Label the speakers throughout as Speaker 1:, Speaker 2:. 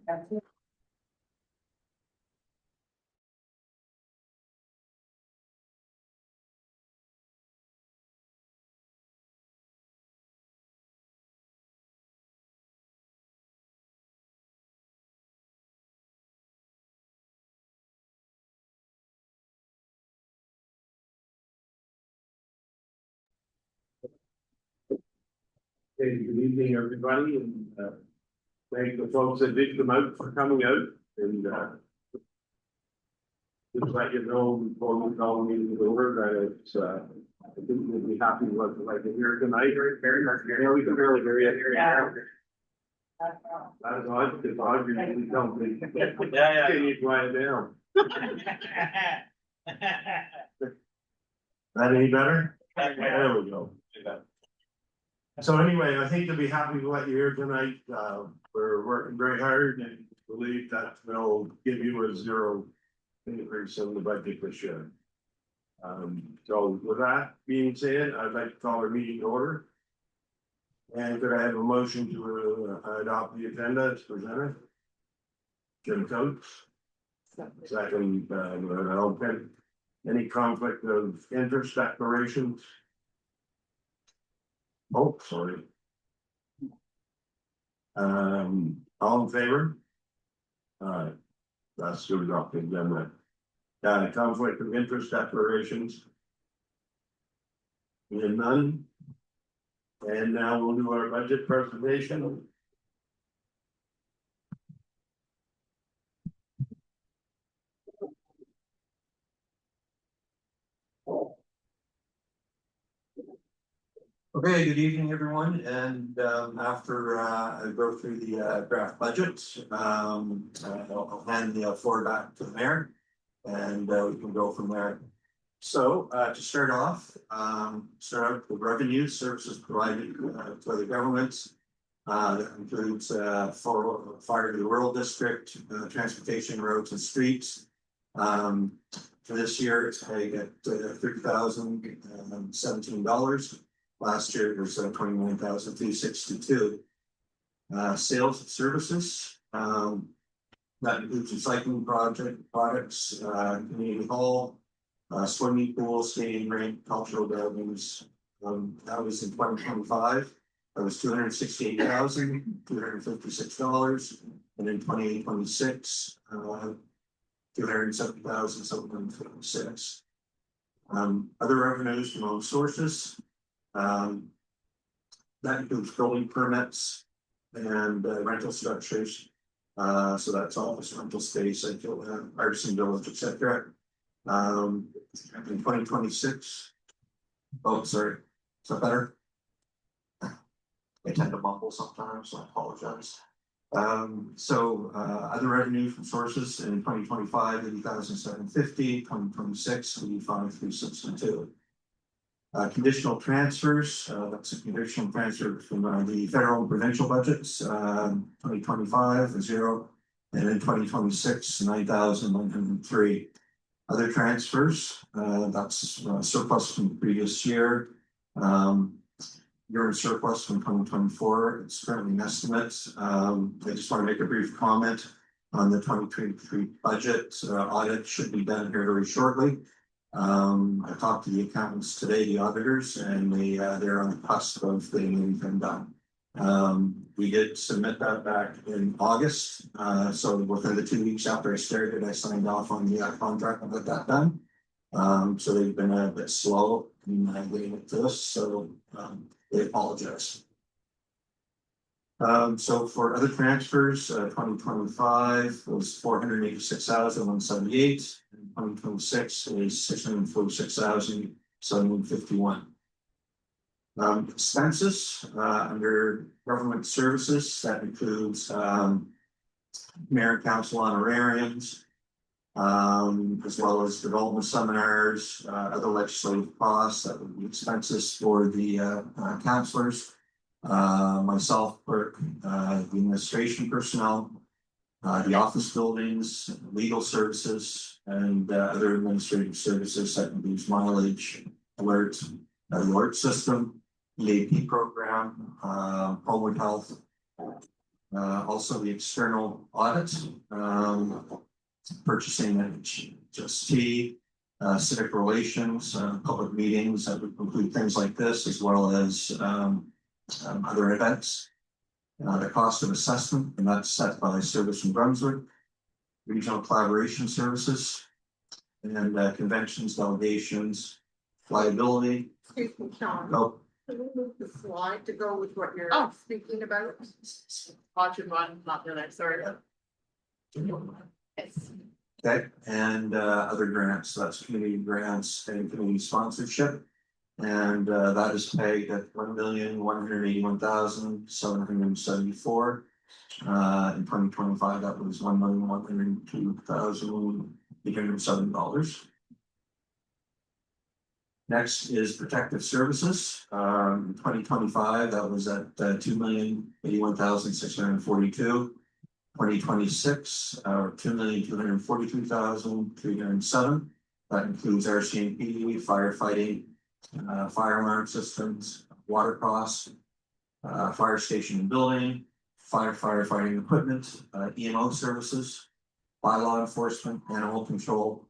Speaker 1: Hey, good evening, everybody, and thank the folks that did come out for coming out. And just let you know before we call the meeting over that it's I think we'll be happy with like to hear tonight. Yeah, we can barely hear you.
Speaker 2: Yeah.
Speaker 1: That's odd because Audrey usually tells me.
Speaker 2: Yeah.
Speaker 1: Can you quiet down? That any better? There we go. So anyway, I think to be happy to let you here tonight. We're working very hard and believe that will give you a zero increase in the budget this year. So with that being said, I'd like to call our meeting to order. And could I have a motion to adopt the agenda as presented? Jim Coates. Second, any conflict of interest declarations? Oh, sorry. All in favor? That's to adopt the agenda. Conflict of interest declarations. We have none. And now we'll do our budget presentation.
Speaker 3: Okay, good evening, everyone. And after I go through the draft budget, I'll hand the floor back to the mayor and we can go from there. So to start off, with the revenue services provided to other governments. That includes Fire to the Rural District, transportation, roads and streets. For this year, it's paid at $30,017. Last year it was 29,262. Sales of services, that includes recycling products, community hall, swimming pool, skating rink, cultural buildings. That was in 2025. That was $268,256, and in 2026, $270,756. Other revenues from own sources. That includes building permits and rental structures. So that's office rental space, like artisan village, etc. In 2026. Oh, sorry. Is that better? I tend to mumble sometimes, so I apologize. Other revenue from sources in 2025, $80,750, 2026, $85,362. Conditional transfers, that's a conditional transfer from the federal and provincial budgets, 2025, 0, and in 2026, 9,103. Other transfers, that's surplus from the previous year. Year in surplus from 2024, it's currently an estimate. I just want to make a brief comment on the 2023 budget. Audit should be done here very shortly. I talked to the accountants today, the auditors, and they're on the cusp of getting anything done. We did submit that back in August. So within the 2 weeks after I started, I signed off on the contract and got that done. So they've been a bit slow in getting it to us. So they apologize. So for other transfers, 2025 was 486,178, and 2026 is 646,751. Expenses under government services, that includes mayor and council honorariums, as well as development seminars, other legislative costs, that would be expenses for the councillors. Myself, clerk, the administration personnel, the office buildings, legal services, and other administrative services that includes mileage, alert system, EAP program, Homeward Health, Also the external audit, purchasing and just T, civic relations, public meetings that would include things like this, as well as other events. The cost of assessment, and that's set by Service New Brunswick, regional collaboration services, and conventions, delegations, liability.
Speaker 2: Excuse me, Sean.
Speaker 3: Oh,
Speaker 2: Can we move the slide to go with what you're
Speaker 4: Oh.
Speaker 2: speaking about?
Speaker 4: Watching one, not the other, sorry. Yes.
Speaker 3: okay, and other grants, so that's community grants and community sponsorship. And that is paid at $1,181,774. In 2025, that was $1,102,807. Next is protective services. In 2025, that was at $2,081,642. 2026, $2,243,307. That includes RCMP, firefighting, fire alarm systems, water costs, fire station and building, firefighting equipment, EMO services, bylaw enforcement, animal control,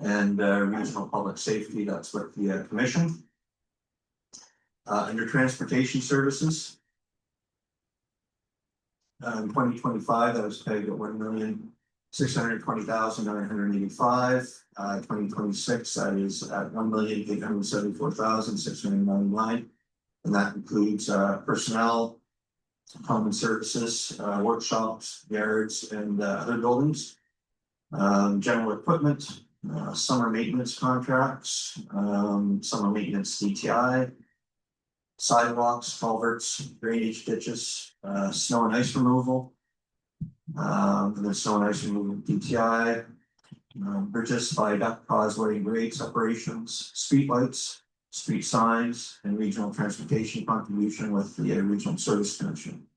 Speaker 3: and regional public safety. That's with the commission. Under transportation services, in 2025, that was paid at $1,620,985. 2026, that is at $1,874,699, and that includes personnel, common services, workshops, yards, and other buildings. General equipment, summer maintenance contracts, summer maintenance DTI, sidewalks, culverts, drainage ditches, snow and ice removal. And then snow and ice removal DTI, bridges, viaduct, causeway, and grade separations, street lights, street signs, and regional transportation contribution with the regional service commission.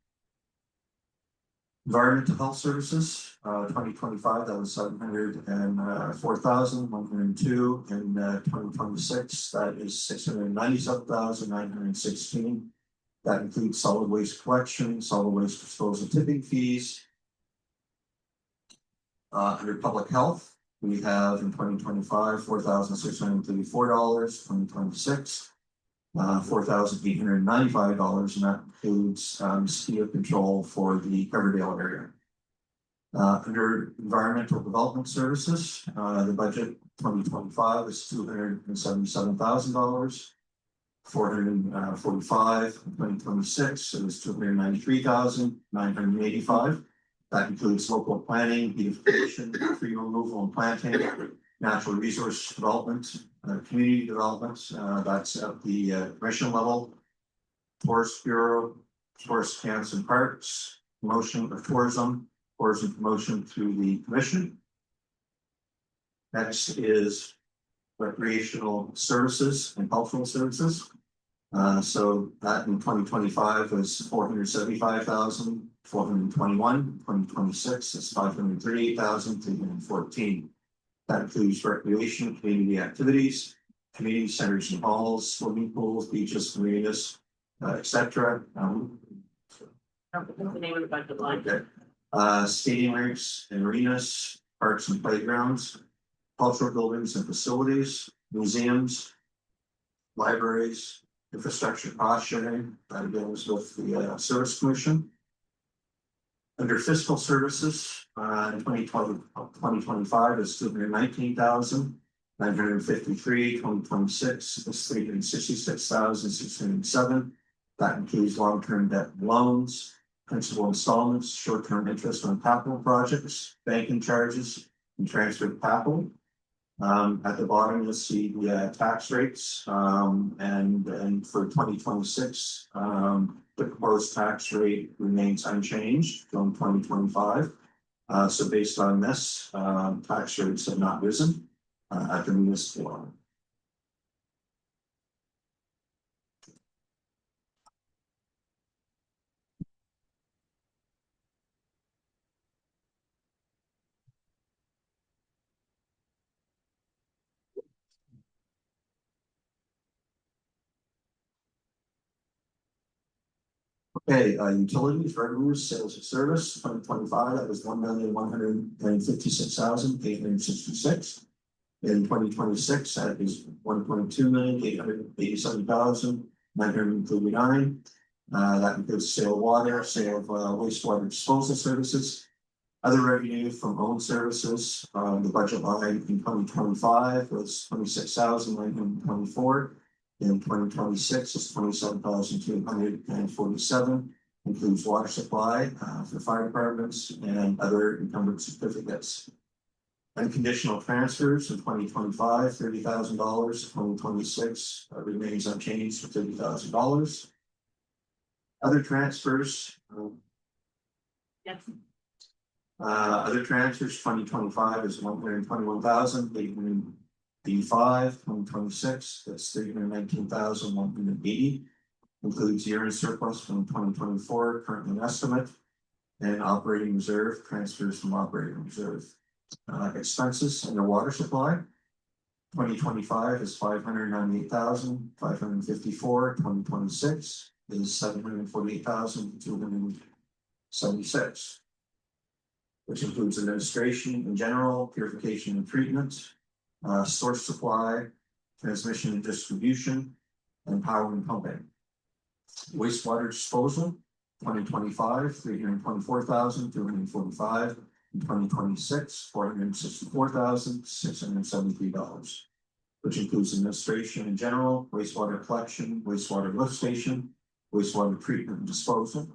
Speaker 3: Environmental health services, 2025, that was $704,102. In 2026, that is $697,916. That includes solid waste collection, solid waste disposal tipping fees. Under public health, we have in 2025, $4,634, 2026. $4,895, and that includes mosquito control for the Coverdale area. Under environmental development services, the budget 2025 is $277,000. 445 in 2026, it was $293,985. That includes local planning, beautification, tree removal and planting, natural resource development, community development, that's at the commission level, Forest Bureau, Forest Camps and Parks, promotion of tourism promotion through the commission. Next is recreational services and cultural services. So that in 2025 was $475,421. 2026 is $538,314. That includes recreation, community activities, community centers and halls, swimming pools, beaches, marinas, etc.
Speaker 4: What's the name of the budget line?
Speaker 3: Okay. Skating rinks and arenas, parks and playgrounds, cultural buildings and facilities, museums, libraries, infrastructure cost sharing. That again was with the Service Commission. Under fiscal services, in 2025 is $219,953. 2026 is $366,607. That includes long-term debt loans, principal installments, short-term interest on capital projects, banking charges, and transferred capital. At the bottom, you'll see the tax rates, and for 2026, the proposed tax rate remains unchanged from 2025. So based on this, tax rates have not risen at the municipal level. Okay, utilities, revenues, sales and service, 2025, that was 1,156,866. In 2026, that is 1,288,887,939. That includes sale of water, sale of wastewater disposal services. Other revenue from owned services, the budget line in 2025 was 26,924. In 2026 is 27,247, includes water supply for fire departments and other encumbered certificates. Unconditional transfers in 2025, $30,000. 2026 remains unchanged for $30,000. Other transfers.
Speaker 4: Yes.
Speaker 3: Other transfers, 2025 is 121,885. 2026, that's 319,180. Includes year-end surplus from 2024, currently an estimate, and operating reserve, transfers from operating reserve. Expenses under water supply. 2025 is 598,554. 2026 is 748,276. Which includes administration in general, purification and treatment, source supply, transmission and distribution, and power and pumping. Wastewater disposal, 2025, 324,245. In 2026, $464,673, which includes administration in general, wastewater collection, wastewater lift station, wastewater treatment and disposal.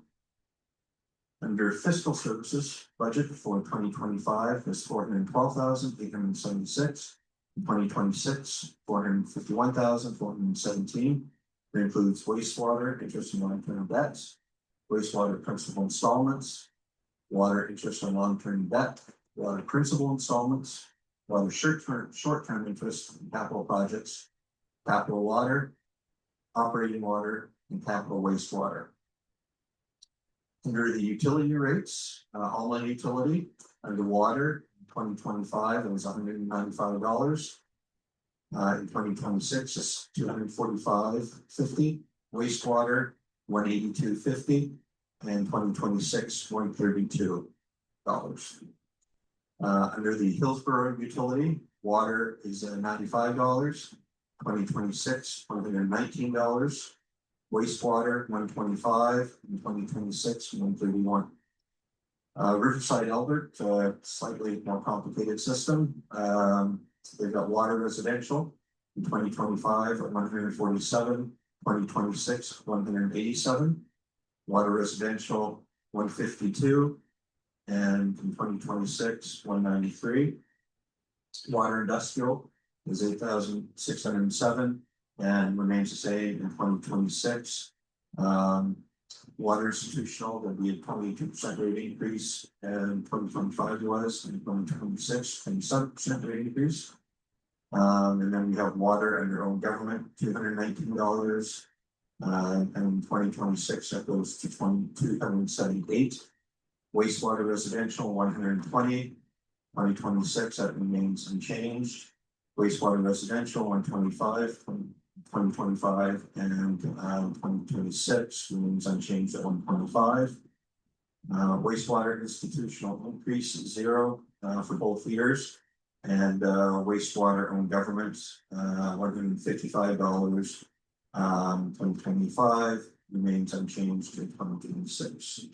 Speaker 3: Under fiscal services, budget for 2025 is 412,876. In 2026, 451,417. It includes wastewater, interest and long-term debts, wastewater principal installments, water interest and long-term debt, water principal installments, water short-term interest in capital projects, capital water, operating water, and capital wastewater. Under the utility rates, all-in utility, under water, 2025, it was $195. In 2026, it's $245.50. Wastewater, $182.50. And 2026, $132. Under the Hillsborough utility, water is $95. 2026, $119. Wastewater, $125. In 2026, $131. Riverside Albert, slightly more complicated system. They've got water residential in 2025 at 147, 2026, 187. Water residential, 152, and in 2026, 193. Water industrial is 8,607 and remains the same in 2026. Water institutional, there'll be a 22% rate increase, and 2025 was, in 2026, 27% rate increase. And then we have water under own government, $219. And in 2026, that goes to 278. Wastewater residential, 120. 2026, that remains unchanged. Wastewater residential, 125. 2025 and 2026 remains unchanged at 125. Wastewater institutional increase 0 for both years, and wastewater owned government $155. 2025 remains unchanged in 2026.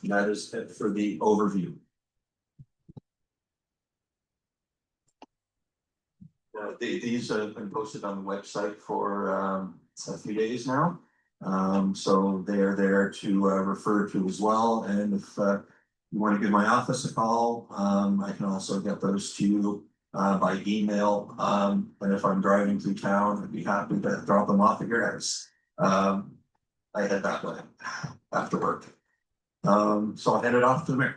Speaker 3: That is it for the overview. These have been posted on the website for a few days now. So they are there to refer to as well. And if you want to give my office a call, I can also get those to you by email. And if I'm driving through town, I'd be happy to drop them off at your house. I head that way after work. So I'll head it off to the mayor.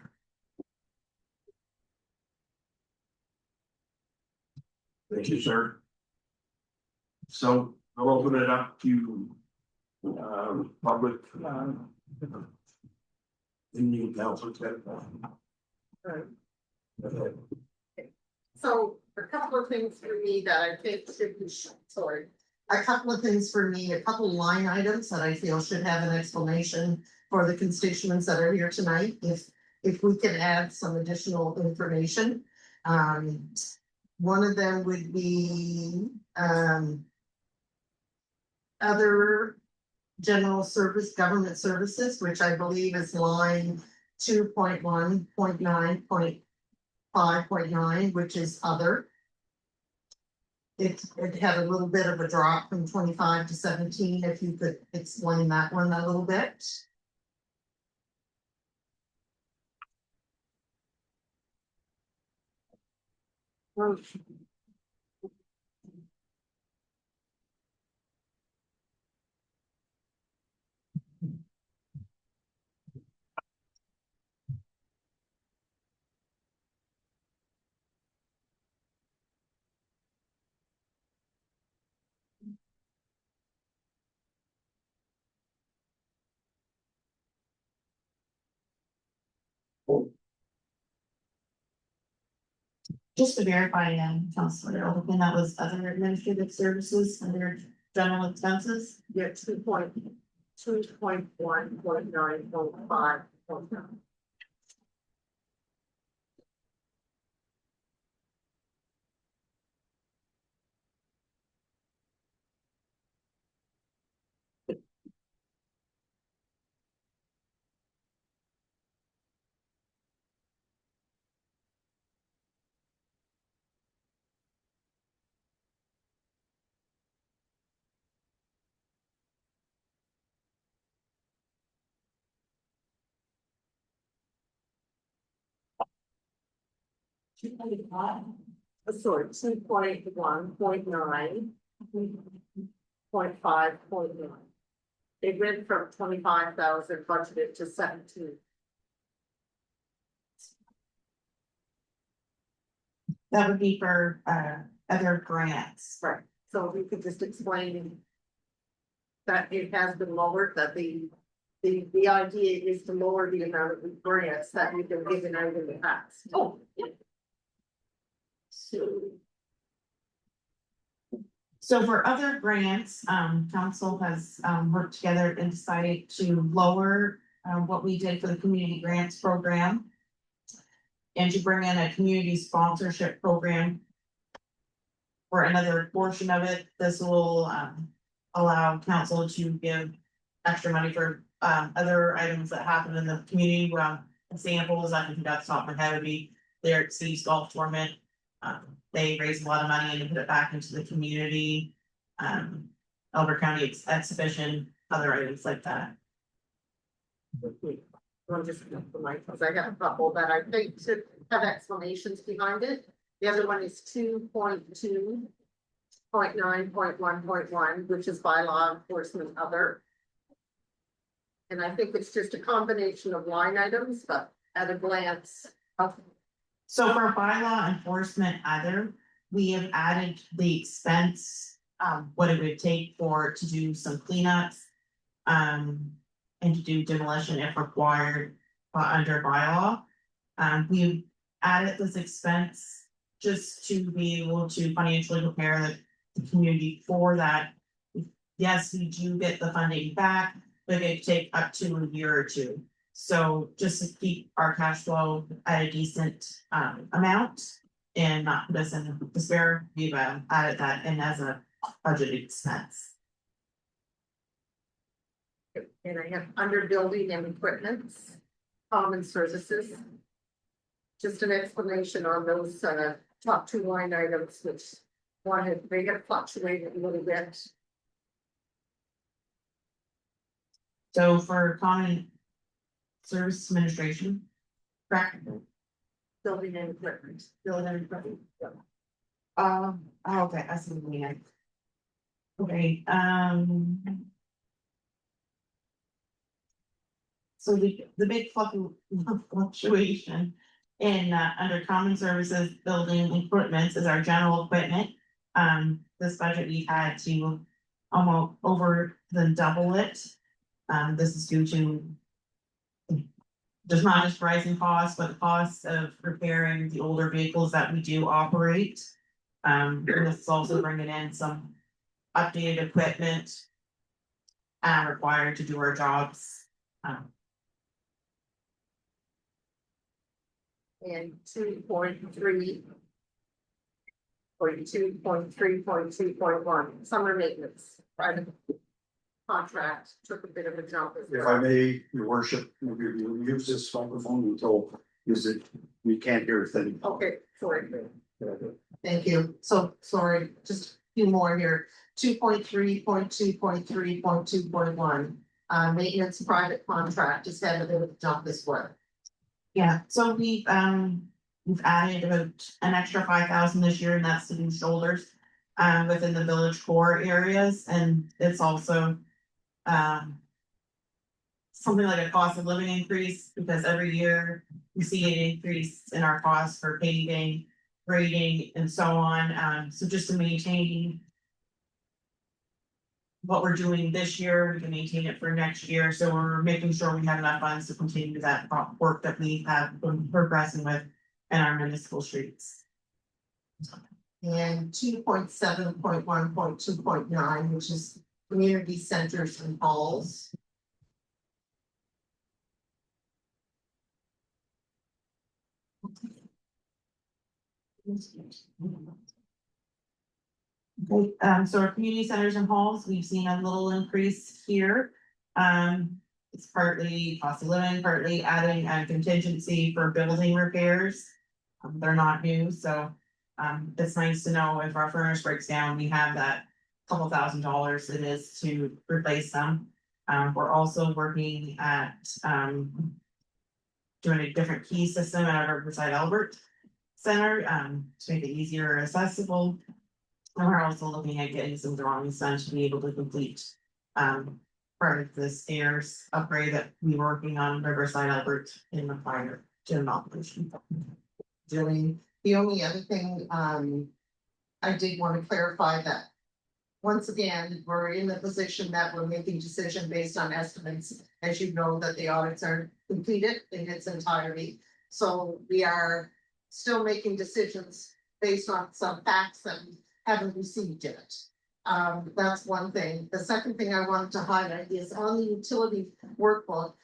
Speaker 3: Thank you, sir. So I'll open it up to public. Indian council.
Speaker 2: So a couple of things for me that I think should be, sorry. a couple of things for me, a couple line items that I feel should have an explanation for the constituents that are here tonight, if we can add some additional information. One of them would be, other general service, government services, which I believe is line 2.1.9.5.9, which is other. It had a little bit of a drop from 25 to 17, if you could explain that one a little bit.
Speaker 5: Just to verify, Counselor Overton, that was other administrative services under general expenses.
Speaker 2: Yeah, 2.1.9.5. Sorry, 2.1.9.5.9. They went from 25,000 budgeted to 17.
Speaker 5: That would be for other grants.
Speaker 2: Right, so if you could just explain that it has been lowered, that the idea is to lower the amount of grants that we've been given out in the past.
Speaker 5: Oh. So for other grants, council has worked together and decided to lower what we did for the community grants program. And to bring in a community sponsorship program. For another portion of it, this will allow council to give extra money for other items that happen in the community. Examples I can think off the top of my head would be their Cities Golf Tournament. They raise a lot of money and put it back into the community. Elder County exhibition, other items like that.
Speaker 2: I'm just, because I got a couple that I think should have explanations behind it. The other one is 2.2.9.1.1, which is by law enforcement other. And I think it's just a combination of line items, but at a glance.
Speaker 5: So for bylaw enforcement other, we have added the expense, what it would take to do some cleanups. And to do demolition if required under bylaw. We've added this expense just to be able to financially prepare the community for that. Yes, we do get the funding back, but it could take up to a year or two. So just to keep our cash flow at a decent amount and not put us in despair, we've added that in as a budgeted expense.
Speaker 2: And I have under building and equipments, common services. Just an explanation on those top two line items, which they have fluctuated a little bit.
Speaker 5: So for common service administration, correct?
Speaker 2: Building and equipment.
Speaker 5: Building and equipment. Okay, I see what you mean. Okay, so the big fluctuation in under common services, building equipment is our general equipment. This budget we had to almost over than double it. This is due to just not just rising costs, but the cost of repairing the older vehicles that we do operate. And this is also bringing in some updated equipment. Required to do our jobs.
Speaker 2: And 2.3. 2.3.2.1, summer maintenance, private. Contract took a bit of a jump as
Speaker 6: If
Speaker 2: well.
Speaker 6: I may, your worship, maybe you use this microphone until, use it, we can't hear a thing.
Speaker 2: Okay, sorry. Thank you. So, sorry, just a few more here. 2.3.2.3.2.1. Maintenance private contract just had a bit of a jump as well.
Speaker 5: Yeah, so we've added about an extra 5,000 this year, and that's to do shoulders. Within the village core areas, and it's also. Something like a cost of living increase, because every year we see an increase in our costs for paving, grading and so on, so just to maintain. What we're doing this year, we can maintain it for next year, so we're making sure we have enough funds to continue that work that we have been progressing with in our municipal streets.
Speaker 2: And 2.7.1.2.9, which is community centers and halls.
Speaker 5: Okay, so our community centers and halls, we've seen a little increase here. It's partly cost of living, partly adding a contingency for building repairs. They're not new, so it's nice to know if our furnace breaks down, we have that couple $1,000 it is to replace them. We're also working at doing a different key system at our Riverside Albert Center to make it easier and accessible. And we're also looking at getting some drawings done to be able to complete part of the stairs upgrade that we were working on Riverside Albert in the prior gym operation.
Speaker 2: Doing, the only other thing, I did want to clarify that. Once again, we're in the position that we're making decision based on estimates, as you know, that the audits are completed in its entirety. So we are still making decisions based on some facts that we haven't received yet. That's one thing. The second thing I wanted to highlight is on the utility workbook.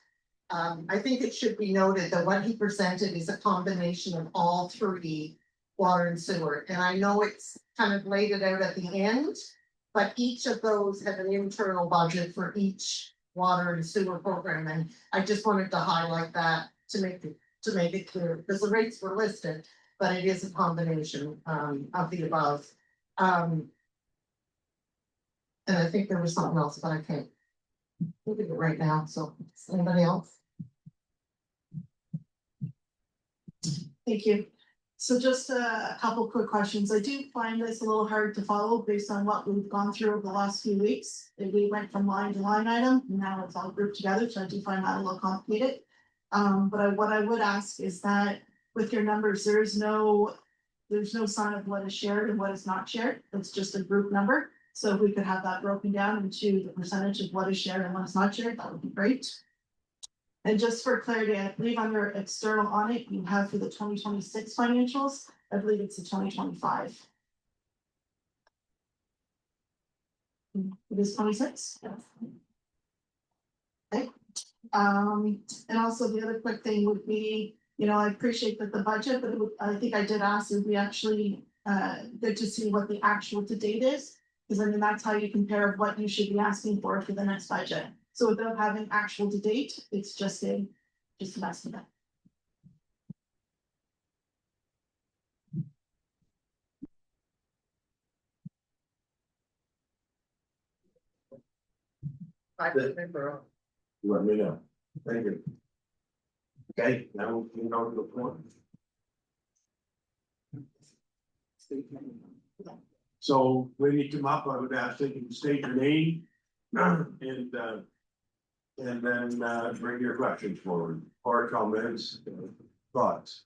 Speaker 2: I think it should be noted that what he presented is a combination of all three, water and sewer. And I know it's kind of laid it out at the end, but each of those have an internal budget for each water and sewer program. And I just wanted to highlight that to make it clear, because the rates were listed, but it is a combination of the above. And I think there was something else, but I can't look at it right now. So anybody else?
Speaker 7: Thank you. So just a couple quick questions. I do find this a little hard to follow based on what we've gone through over the last few weeks. We went from line to line item, and now it's all grouped together, so I do find that a little complicated. But what I would ask is that with your numbers, there's no sign of what is shared and what is not shared. It's just a group number. So if we could have that broken down into the percentage of what is shared and what is not shared, that would be great. And just for clarity, I believe under external audit, you have for the 2026 financials, I believe it's the 2025. It is 26. Okay. And also the other quick thing would be, I appreciate that the budget, but I think I did ask, if we actually good to see what the actual to date is. Because I mean, that's how you compare what you should be asking for the next budget. So without having actual to date, it's just an estimate.
Speaker 2: I remember.
Speaker 1: Let me know. Thank you. Okay, now we can go to the point. So when you come up, I would ask that you state your name and then bring your questions forward or comments, thoughts.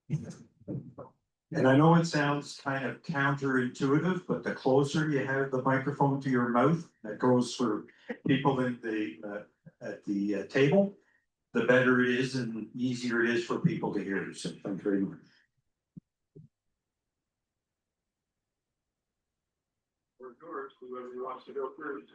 Speaker 3: And I know it sounds kind of counterintuitive, but the closer you have the microphone to your mouth, that goes for people in at the table, the better it is and easier it is for people to hear. So thank you very much.
Speaker 1: We're yours, whoever wants to go first.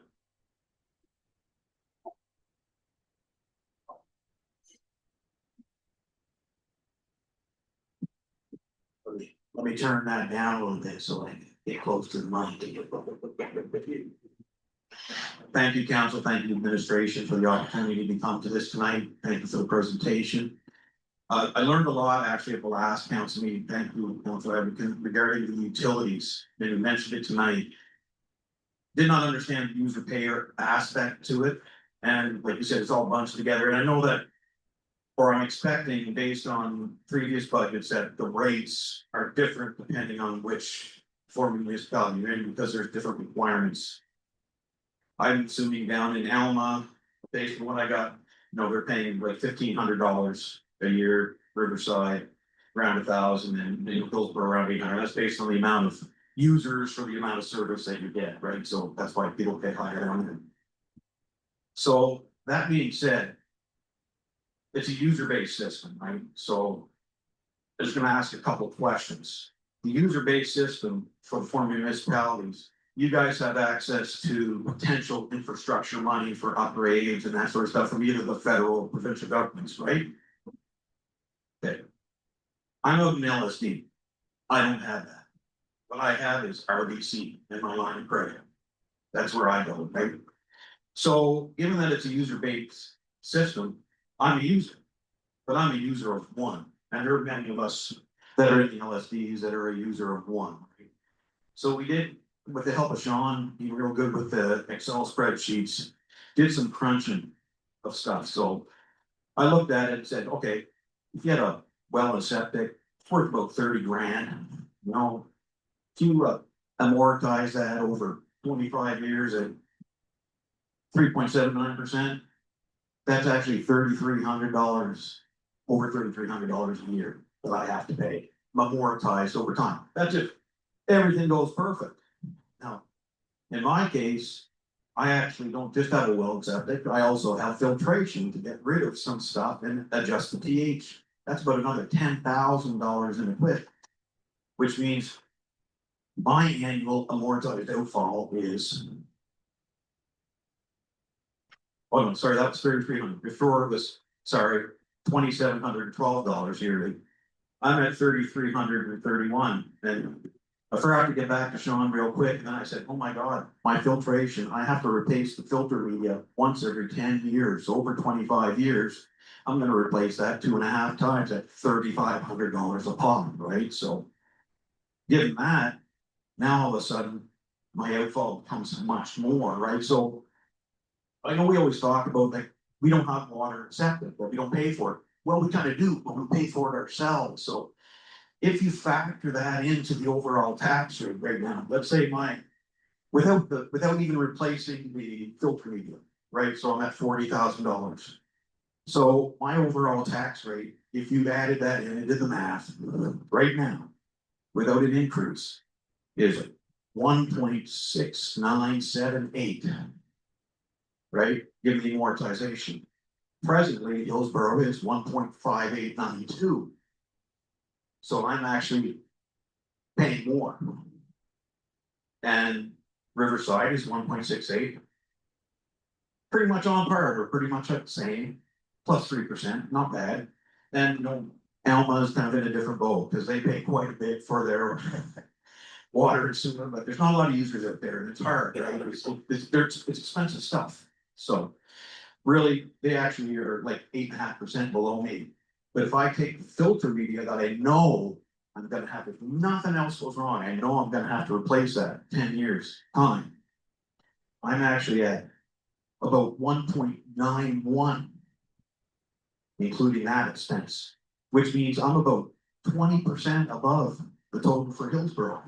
Speaker 3: Let me turn that down a little bit so I can get close to the mic. Thank you, council. Thank you, administration, for the opportunity to come to this tonight. Thank you for the presentation. I learned a lot actually at the last council meeting. Thank you, Councilor Edmonton, regarding the utilities. And you mentioned it tonight. Did not understand the user payer aspect to it. And like you said, it's all bunched together. And I know that, or I'm expecting based on previous budgets, that the rates are different depending on which form of municipality you're in, because there's different requirements. I'm assuming down in Alma, based on what I got, they're paying like $1,500 a year, Riverside around 1,000, and Hillsborough around 800. That's based on the amount of users for the amount of service that you get, right? So that's why people pay higher on it. So that being said, it's a user-based system, right? So I'm just gonna ask a couple of questions. The user-based system for the former municipalities, you guys have access to potential infrastructure money for upgrades and that sort of stuff from either the federal or provincial governments, right? Okay. I'm of an LSD. I don't have that. What I have is RBC in my line of credit. That's where I go, right? So given that it's a user-based system, I'm a user, but I'm a user of one. And there are many of us that are in the LSDs that are a user of one. Right? So we did, with the help of Sean, he's real good with the Excel spreadsheets, did some crunching of stuff. So I looked at it and said, okay, if you had a well and septic, it's worth about 30 grand. If you amortize that over 25 years at 3.79%, that's actually $3,300, over $3,300 a year that I have to pay, amortized over time. That's if everything goes perfect. Now, in my case, I actually don't just have a well and septic, I also have filtration to get rid of some stuff and adjust the pH. That's about another $10,000 in equipment, which means my annual amortized outfall is, oh no, sorry, that was $3,300. Before it was, sorry, $2,712 yearly. I'm at $3,331, and I forgot to get back to Sean real quick, and then I said, oh my God, my filtration, I have to replace the filter media once every 10 years, over 25 years. I'm gonna replace that 2.5 times at $3,500 a pop, right? So given that, now all of a sudden, my outfall becomes much more, right? So I know we always talk about like, we don't have water and septic, but we don't pay for it. Well, we kind of do, but we pay for it ourselves. So if you factor that into the overall tax rate right now, let's say without even replacing the filter media, right? So I'm at $40,000. So my overall tax rate, if you added that in and did the math right now, without an increase, is 1.6978. Right, given the amortization. Presently, Hillsborough is 1.5892. So I'm actually paying more. And Riverside is 1.68. Pretty much on par, or pretty much at the same, plus 3%, not bad. And Alma is kind of in a different boat because they pay quite a bit for their water and sewer, but there's not a lot of users out there, and it's hard, right? It's expensive stuff. So really, they actually are like 8.5% below me. But if I take the filter media that I know I'm gonna have, if nothing else goes wrong, I know I'm gonna have to replace that 10 years time. I'm actually at about 1.91, including that expense, which means I'm about 20% above the total for Hillsborough.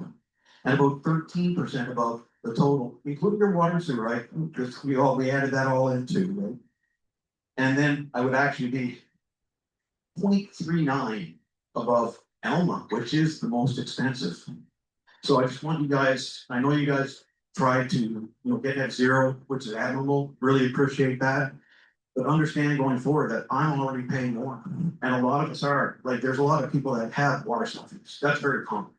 Speaker 3: And about 13% above the total, including your water and sewer, right? Because we added that all into, right? And then I would actually be 0.39 above Alma, which is the most expensive. So I just want you guys, I know you guys try to, get at zero, which is admirable, really appreciate that. But understand going forward that I'm already paying more. And a lot of us are, like, there's a lot of people that have water softeners. That's very common.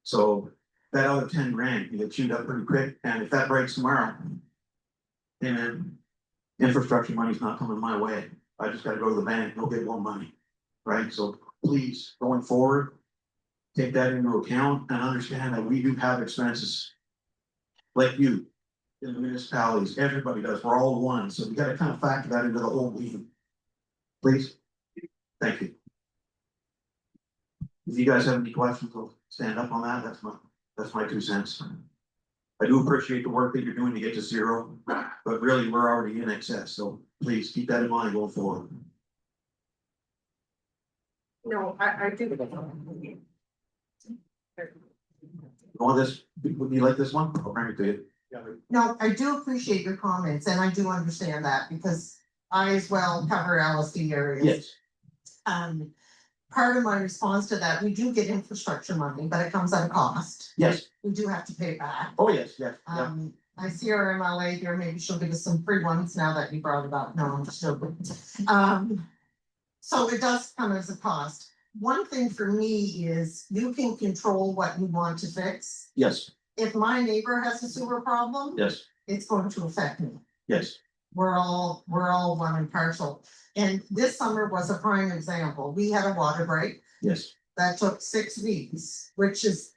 Speaker 3: So that other 10 grand can get chewed up pretty quick, and if that breaks tomorrow. Then infrastructure money's not coming my way, I just gotta go to the bank, go get more money, right? So please, going forward. Take that into account and understand that we do have expenses. Like you, in the municipalities, everybody does, we're all one, so we gotta kind of factor that into the whole meeting. Please, thank you. If you guys have any questions, I'll stand up on that, that's my 2 cents. I do appreciate the work that you're doing to get to zero, but really, we're already in excess, so please keep that in mind going forward.
Speaker 2: No, I do.
Speaker 3: You want this, would you like this one? I'll bring it to you.
Speaker 2: No, I do appreciate your comments and I do understand that because I as well cover LSD areas.
Speaker 3: Yes,
Speaker 2: Part of my response to that, we do get infrastructure money, but it comes at a cost.
Speaker 3: yes,
Speaker 2: We do have to pay it back.
Speaker 3: oh, yes, yes, yeah,
Speaker 2: I see our MLA here, maybe she'll give us some free ones now that you brought it up. No, I'm just joking. So it does come as a cost. One thing for me is you can control what you want to fix.
Speaker 3: yes,
Speaker 2: If my neighbor has a sewer problem,
Speaker 3: yes,
Speaker 2: it's going to affect me.
Speaker 3: yes,
Speaker 2: We're all one and partial. And this summer was a prime example. We had a water break
Speaker 3: yes,
Speaker 2: that took 6 weeks, which is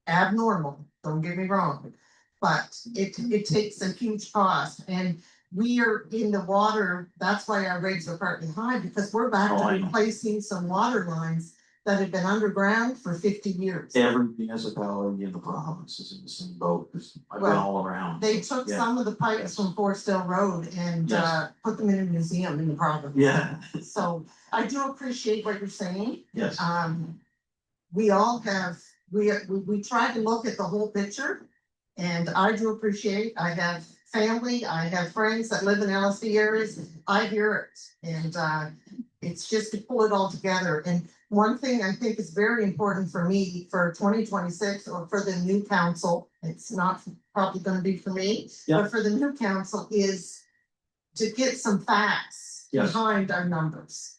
Speaker 2: abnormal, don't get me wrong. But it takes a huge cost and we are in the water, that's why our rates are partly high, because we're back
Speaker 3: Oh,
Speaker 2: to
Speaker 3: I know.
Speaker 2: replacing some water lines that have been underground for 50 years.
Speaker 3: every municipality in the province is in the same boat, 'cause I've been
Speaker 2: Well,
Speaker 3: all around.
Speaker 2: They
Speaker 3: so,
Speaker 2: took
Speaker 3: yeah.
Speaker 2: some of the pipes from Forest Hill Road and
Speaker 3: Yes.
Speaker 2: put them in a museum in the province.
Speaker 3: Yeah,
Speaker 2: So I do appreciate what you're saying.
Speaker 3: yes,
Speaker 2: We all have, we try to look at the whole picture. And I do appreciate, I have family, I have friends that live in LSD areas, I hear it. And it's just to pull it all together. And one thing I think is very important for me for 2026 or for the new council, it's not probably gonna be for me.
Speaker 3: Yeah.
Speaker 2: But for the new council is to get some facts
Speaker 3: Yes.
Speaker 2: behind our numbers.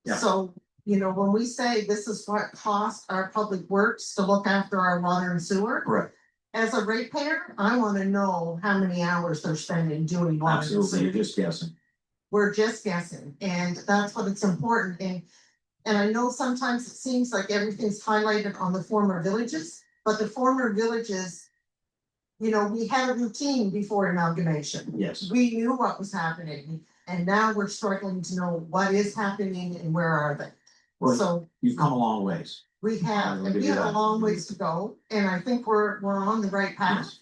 Speaker 3: Yeah.
Speaker 2: So, you know, when we say this is what cost our public works to look after our water and sewer.
Speaker 3: correct,
Speaker 2: As a ratepayer, I wanna know how many hours they're spending doing water and
Speaker 3: absolutely,
Speaker 2: sewer.
Speaker 3: you're just guessing.
Speaker 2: We're just guessing, and that's what it's important, and I know sometimes it seems like everything's highlighted on the former villages, but the former villages. You know, we had a routine before amalgamation.
Speaker 3: Yes,
Speaker 2: We knew what was happening, and now we're struggling to know what is happening and where are they.
Speaker 3: well,
Speaker 2: So
Speaker 3: you've come a long ways.
Speaker 2: we have,
Speaker 3: I'll
Speaker 2: and
Speaker 3: give
Speaker 2: we
Speaker 3: you
Speaker 2: have a
Speaker 3: that.
Speaker 2: long ways to go, and I think we're on the right path.
Speaker 3: Yes.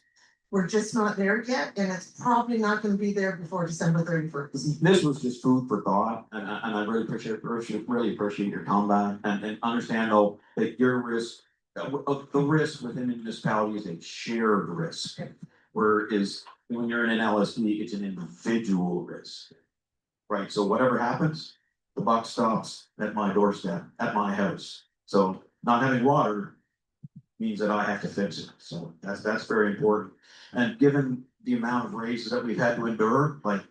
Speaker 2: We're just not there yet, and it's probably not gonna be there before December 31st.
Speaker 3: This was just food for thought, and I really appreciate your comeback, and understand though, that your risk. The risk within the municipality is a shared risk. Whereas when you're in an LSD, it's an individual risk. Right, so whatever happens, the buck stops at my doorstep, at my house, so not having water. Means that I have to fix it, so that's very important, and given the amount of raises that we've had to endure, like.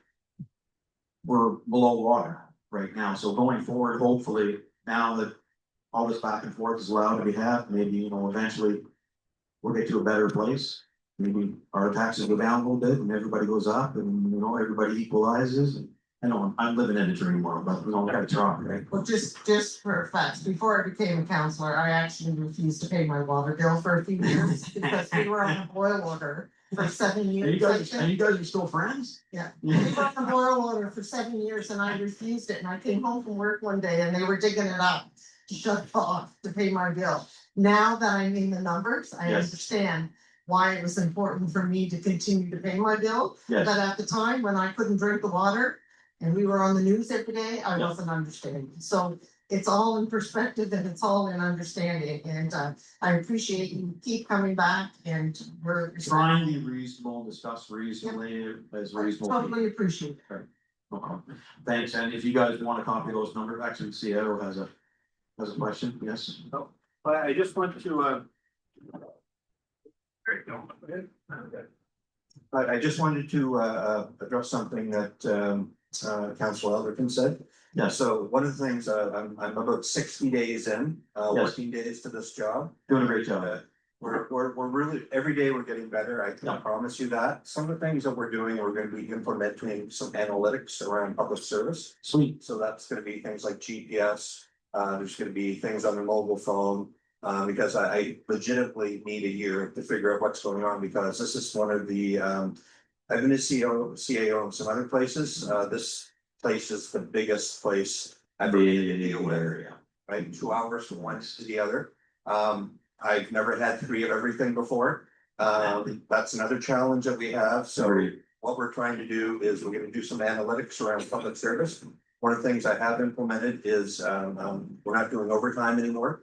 Speaker 3: We're below water right now, so going forward, hopefully, now that all this back and forth is allowed to be had, maybe, you know, eventually. We'll get to a better place, maybe our taxes go down a little bit and everybody goes up and, you know, everybody equalizes and. I know, I'm living in a dream world, but we don't gotta try, right?
Speaker 2: Well, just for facts, before I became a counselor, I actually refused to pay my water bill for a few years because we were on a boil order for 7
Speaker 3: And
Speaker 2: years.
Speaker 3: you
Speaker 2: I
Speaker 3: guys,
Speaker 2: think.
Speaker 3: and you guys are still friends?
Speaker 2: Yeah. We were on a boil order for 7 years and I refused it and I came home from work one day and they were digging it up to shut it off to pay my bill. Now that I'm in the numbers, I
Speaker 3: Yes.
Speaker 2: understand why it was important for me to continue to pay my bill.
Speaker 3: Yes,
Speaker 2: But at the time when I couldn't drink the water and we were on the news every day, I
Speaker 3: Yeah.
Speaker 2: wasn't understanding. So it's all in perspective and it's all in understanding. And I appreciate you keep coming back and we're.
Speaker 3: trying to be reasonable, discuss reasonably, as reasonable.
Speaker 2: Totally appreciate it.
Speaker 3: No problem. Thanks, and if you guys want a copy of those numbers, actually, CIO has a question, yes?
Speaker 6: I just want to, I just wanted to address something that Council Elderton said.
Speaker 3: Yes,
Speaker 6: So one of the things, I'm about 60 days in,
Speaker 3: Yes.
Speaker 6: working days to this job.
Speaker 3: doing a great job. We're really, every day we're getting better, I
Speaker 6: Yeah.
Speaker 3: can promise you that. Some of the things that we're doing, we're gonna be implementing some analytics around public service.
Speaker 6: Sweet.
Speaker 3: So that's gonna be things like GPS, there's gonna be things on the mobile phone. Because I legitimately need a year to figure out what's going on, because this is one of the, I've been a CAO in some other places, this place is the biggest place I've ever been to deal with, right, 2 hours from one to the other. I've never had three of everything before. That's another challenge that we have, so what we're trying to do is we're gonna do some analytics around public service. One of the things I have implemented is, we're not doing overtime anymore.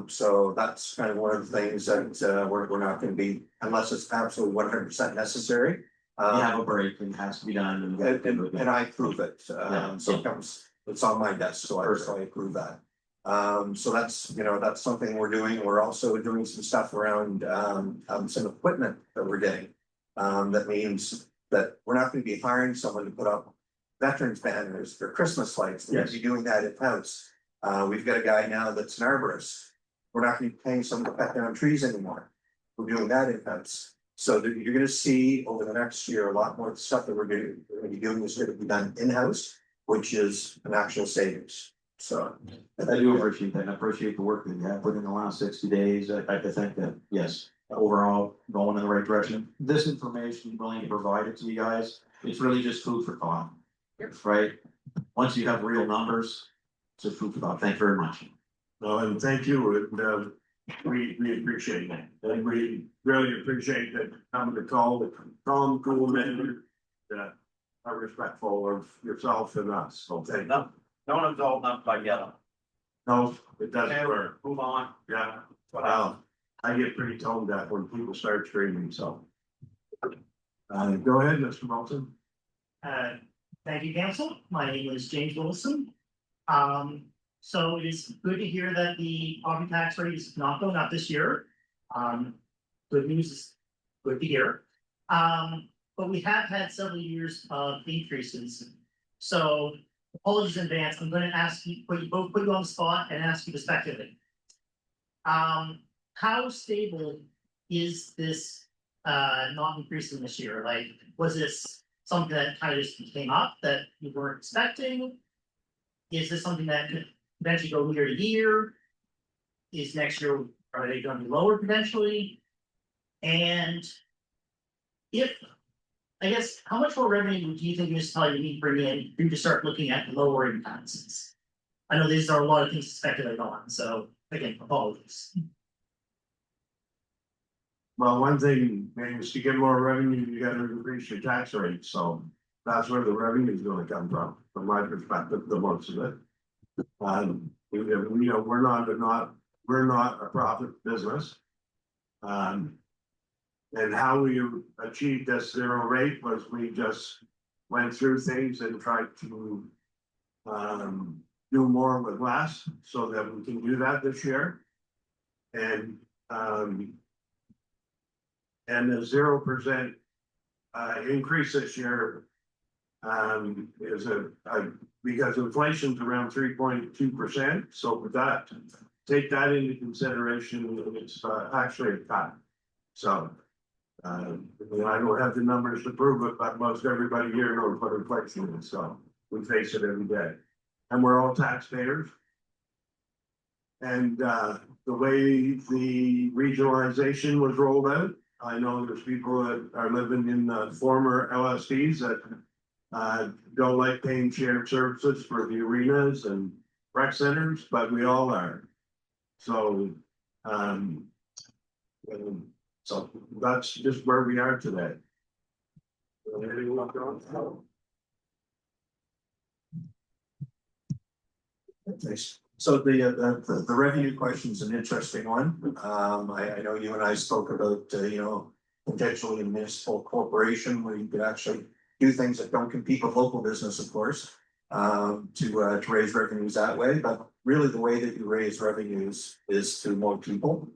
Speaker 3: So that's kind of one of the things that, we're not gonna be, unless it's absolutely 100% necessary.
Speaker 6: You have a break and it has to be done.
Speaker 3: And I approve it,
Speaker 6: Yeah.
Speaker 3: so it comes, it's on my desk, so I approve that. So that's, that's something we're doing. We're also doing some stuff around, some equipment that we're getting. That means that we're not gonna be hiring someone to put up veterans banners or Christmas lights. We're gonna be doing that in house. We've got a guy now that's an arborist. We're not gonna be paying someone to cut down trees anymore. We're doing that in house. So that you're gonna see over the next year, a lot more stuff that we're gonna be doing is gonna be done in-house, which is an actual savings. So.
Speaker 6: I do appreciate that, and I appreciate the work that you have put in the last 60 days, I think that, yes, overall, going in the right direction. This information you're willing to provide it to you guys, it's really just food for thought. Right? Once you have real numbers, it's just food for thought, thank you very much.
Speaker 1: No, and thank you, and we appreciate that, and we really appreciate that coming to call the calm, cool men that are respectful of yourself and us, so thank you.
Speaker 8: No one's all enough by yellow.
Speaker 1: No, it doesn't
Speaker 8: Okay,
Speaker 1: work,
Speaker 8: move on.
Speaker 1: yeah, wow, I get pretty toned deaf when people start screaming, so. Go ahead, Mr. Moulton.
Speaker 9: Thank you, council. My name is James Wilson. So it is good to hear that the property tax rate is not going up this year. Good news is good to hear. But we have had several years of increases. So apologies in advance. I'm gonna ask you, put you on the spot and ask you to speculate. How stable is this not increasing this year? Like, was this something that kind of just came up that you weren't expecting? Is this something that could eventually go year to year? Is next year, are they gonna be lower potentially? And if, I guess, how much more revenue do you think municipality need to bring in for you to start looking at lowering taxes? I know these are a lot of things to speculate on, so again, apologies.
Speaker 1: Well, one thing, is to get more revenue, you gotta increase your tax rate, so that's where the revenue is gonna come from my perspective, the most of it. We're not a profit business. And how we achieved this zero rate was we just went through things and tried to do more with less, so that we can do that this year. And the 0% increase this year is because inflation's around 3.2%, so with that, take that into consideration, it's actually a cut. So I don't have the numbers to prove it, but most everybody here knows what inflation is, so we face it every day. And we're all taxpayers. And the way the regionalization was rolled out, I know there's people that are living in former LSDs that don't like paying shared services for the arenas and rec centers, but we all are. So, so that's just where we are today.
Speaker 3: Thanks. So the revenue question is an interesting one. I know you and I spoke about, potentially a municipal corporation where you could actually do things that don't compete with local business, of course, to raise revenues that way. But really the way that you raise revenues is through more people.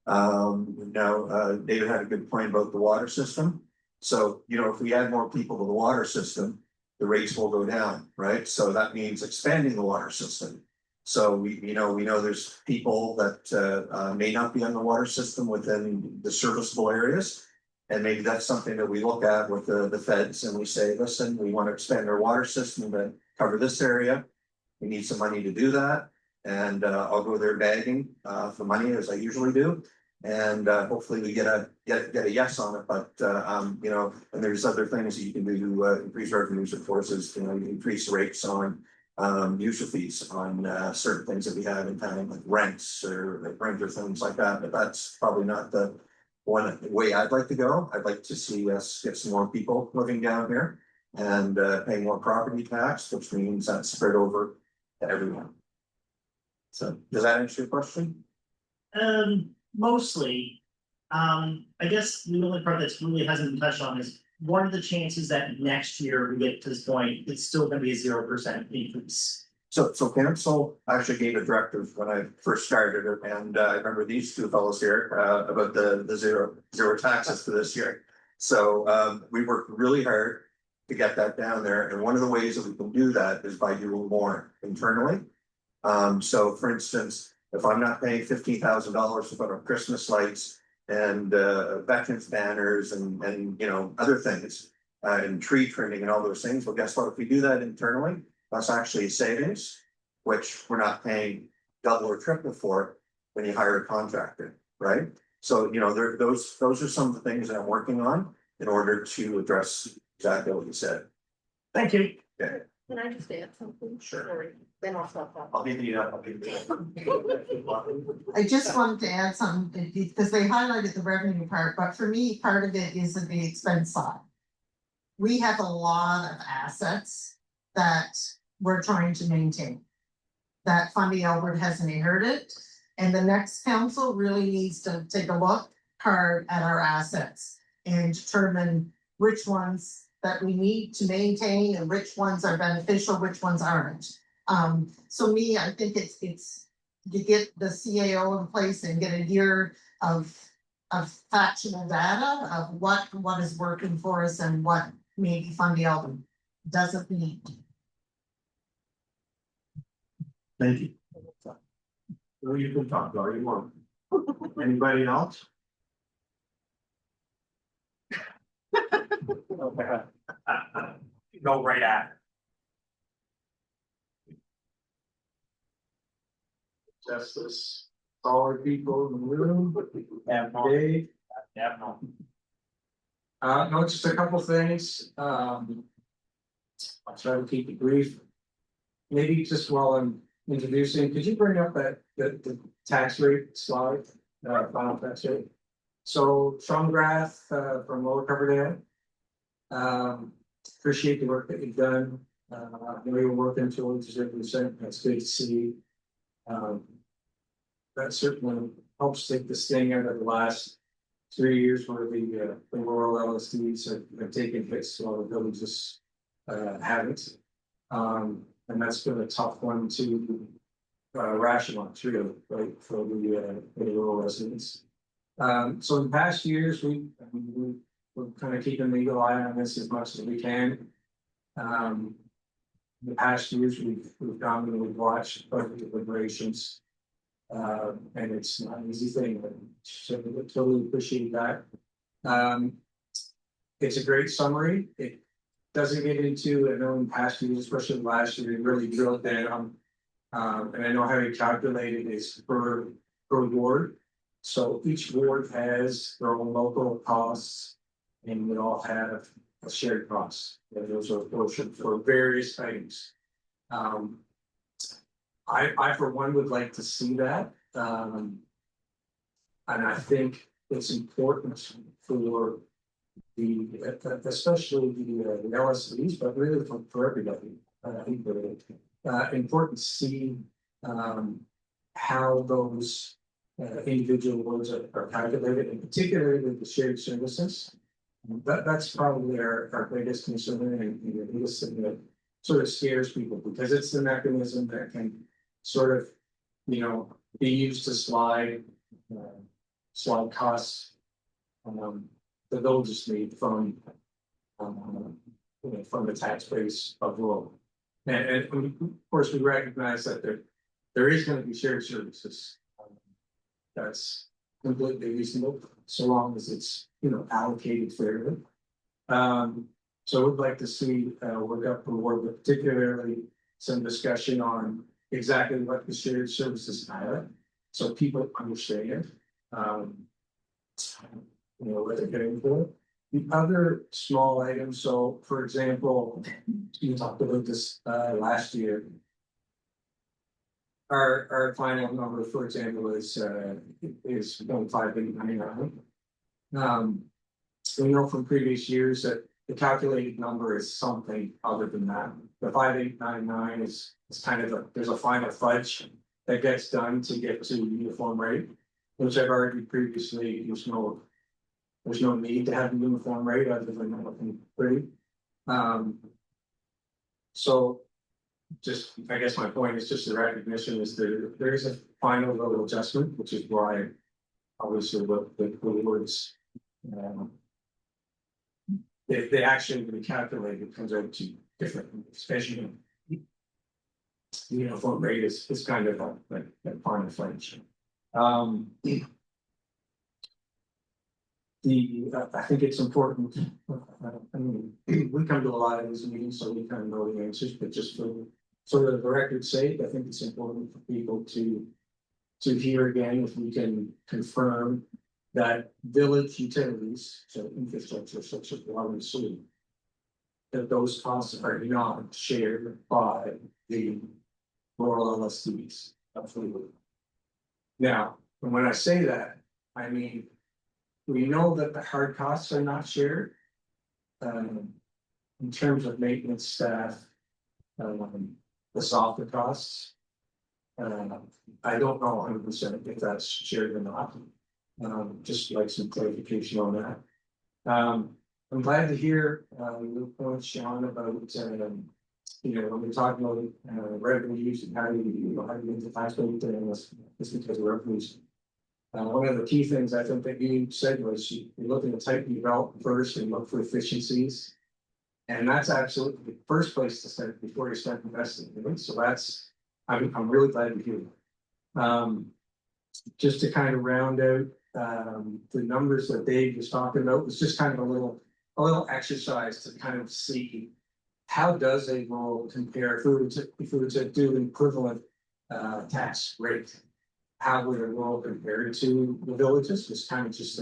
Speaker 3: Now, David had a good point about the water system. So, if we add more people to the water system, the rates will go down, right? So that means expanding the water system. So we know there's people that may not be on the water system within the serviceable areas. And maybe that's something that we look at with the feds and we say, listen, we want to expand our water system to cover this area. We need some money to do that. And I'll go there begging for money as I usually do. And hopefully we get a yes on it, but and there's other things that you can do to increase revenues, of course, is you increase rates on user fees on certain things that we have in town, like rents or rent or things like that, but that's probably not the one way I'd like to go. I'd like to see us get some more people living down here and paying more property tax, which means that's spread over to everyone. So does that answer your question?
Speaker 9: Mostly. I guess the only part that's really hasn't been touched on is what are the chances that next year we get to this point, it's still gonna be a 0% increase?
Speaker 3: So council actually gave a directive when I first started it, and I remember these two fellows here about the zero taxes for this year. So we worked really hard to get that down there, and one of the ways that we can do that is by doing more internally. So for instance, if I'm not paying $15,000 to put up Christmas lights and veterans banners and other things and tree trimming and all those things, well, guess what? If we do that internally, that's actually a savings, which we're not paying double or triple for when you hire a contractor, right? So those are some of the things that I'm working on in order to address exactly what you said.
Speaker 9: Thank you.
Speaker 3: Okay.
Speaker 2: Can I just add something?
Speaker 3: Sure.
Speaker 2: Sorry, then I'll stop that.
Speaker 3: I'll give you
Speaker 2: I just wanted to add something, because they highlighted the revenue part, but for me, part of it is the expense side. We have a lot of assets that we're trying to maintain. That Fundy Albert has inherited, and the next council really needs to take a look hard at our assets and determine which ones that we need to maintain and which ones are beneficial, which ones aren't. So me, I think it's you get the CAO in place and get a year of factual data of what is working for us and what maybe Fundy Albert doesn't need.
Speaker 1: Thank you. Well, you can talk all you want. Anybody else?
Speaker 8: Go right at
Speaker 1: Justice, all people in the room.
Speaker 8: it. Yeah, no,
Speaker 1: Dave,
Speaker 8: yeah, no.
Speaker 10: No, just a couple things, I'll try to keep it brief. Maybe just while I'm introducing, could you bring up the tax rate slide, final tax rate? So Sean Graff, from Lower Coverdale. Appreciate the work that you've done, we're working towards 0%, that's good to see. That certainly helps take the sting out of the last 3 years where the rural LSDs have taken hits while the villages haven't. And that's been a tough one to rationalize really, right, for the rural residents. So in past years, we're kind of keeping the eagle eye on this as much as we can. The past years, we've gone and we've watched budget deliberations. And it's not an easy thing, but so we totally appreciate that. It's a great summary. It doesn't get into, I know in past years, especially last year, it really drilled down. And I know how you calculate it is per ward. So each ward has their own local costs and we all have a shared cost. And those are apportioned for various items. I for one would like to see that. And I think it's important for especially the LSVs, but really for everybody. I think important to see how those individual words are calculated, and particularly with the shared services. That's probably our biggest concern and the biggest thing that sort of scares people, because it's the mechanism that can sort of, be used to slide costs. The villages need from the tax base of rural. And of course, we recognize that there is gonna be shared services. That's completely reasonable, so long as it's, you know, allocated fairly. So we'd like to see, work up more, but particularly some discussion on exactly what the shared services are. So people understand, you know, what they're getting for. The other small items, so for example, you talked about this, last year. Our final number, for example, is 15899. We know from previous years that the calculated number is something other than that. The 5899 is kind of there's a final fudge that gets done to get to uniform rate, which I've argued previously, there's no need to have a uniform rate other than looking pretty. So just, I guess my point is just the recognition is there is a final little adjustment, which is why obviously the words, they actually be calculated comes out to different, especially the uniform rate is kind of like final fudge. I think it's important, I mean, we come to a lot of these meetings, so we kind of know the answers, but just for the record's sake, I think it's important for people to hear again, if we can confirm that village utilities, so infrastructure such as water and sewer, that those costs are not shared by the rural LSTs. Absolutely. Now, when I say that, I mean, we know that the hard costs are not shared. In terms of maintenance staff, the softer costs. I don't know 100% if that's shared or not. Just like some clarification on that. I'm glad to hear your point, Sean, about you know, when we're talking about revenues and how you get the tax rate, and it's because of revenues. One of the key things I think that you said was you're looking to tighten your belt first and look for efficiencies. And that's absolutely the first place to start before you start investing. Right? So that's, I'm really glad to hear that. Just to kind of round out the numbers that Dave was talking about, was just kind of a little exercise to kind of see how does a role compare if we were to do an equivalent tax rate. How would a role compare to the villages? Was kind of just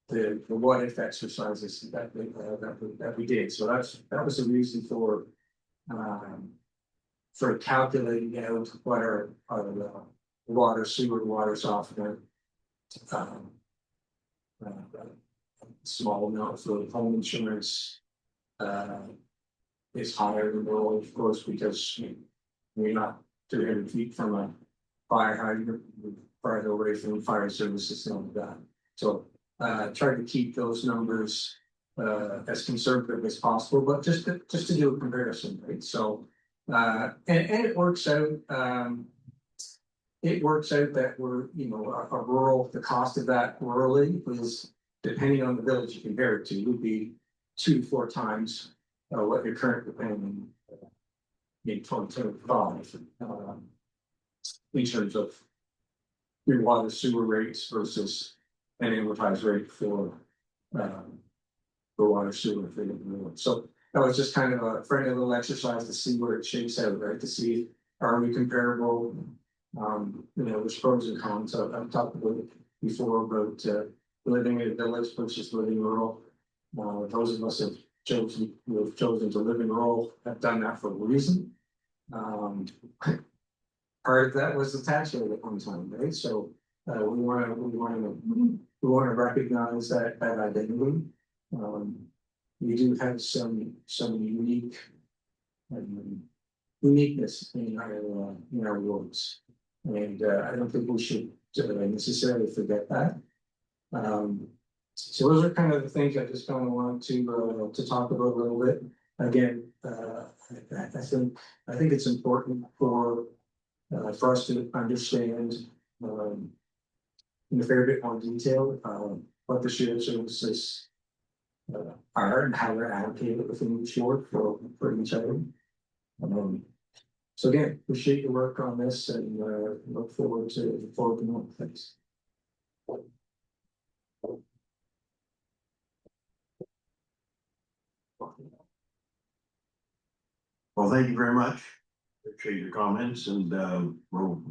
Speaker 10: the what if exercises that we did. So that was the reason for calculating out what our water, sewer, water softener, small amount for home insurance is higher than rural, of course, because we're not 300 feet from a fire hydrant, farther away from fire services and all of that. So try to keep those numbers as conservative as possible, but just to do a comparison, right? So and it works out. It works out that we're, you know, a rural, the cost of that rurally is, depending on the village you compare it to, would be 2 to 4 times what you're currently paying in 2025 in terms of your water sewer rates versus an amortized rate for water sewer. So that was just kind of a friendly little exercise to see where it shakes out, right? To see, are we comparable? You know, there's pros and cons. I've talked about it before about living in a village versus living rural. Those of us who have chosen to live in rural have done that for a reason. Part of that was the tax rate at one time, right? So we want to recognize that identity. We do have some uniqueness in our roads, and I don't think we should necessarily forget that. So those are kind of the things I just kind of want to talk about a little bit. Again, I think it's important for us to understand in a fair bit more detail what the shared services are and how they're allocated within each ward for each item. So again, appreciate your work on this and look forward to more things.
Speaker 1: Well, thank you very much. Appreciate your comments and we'll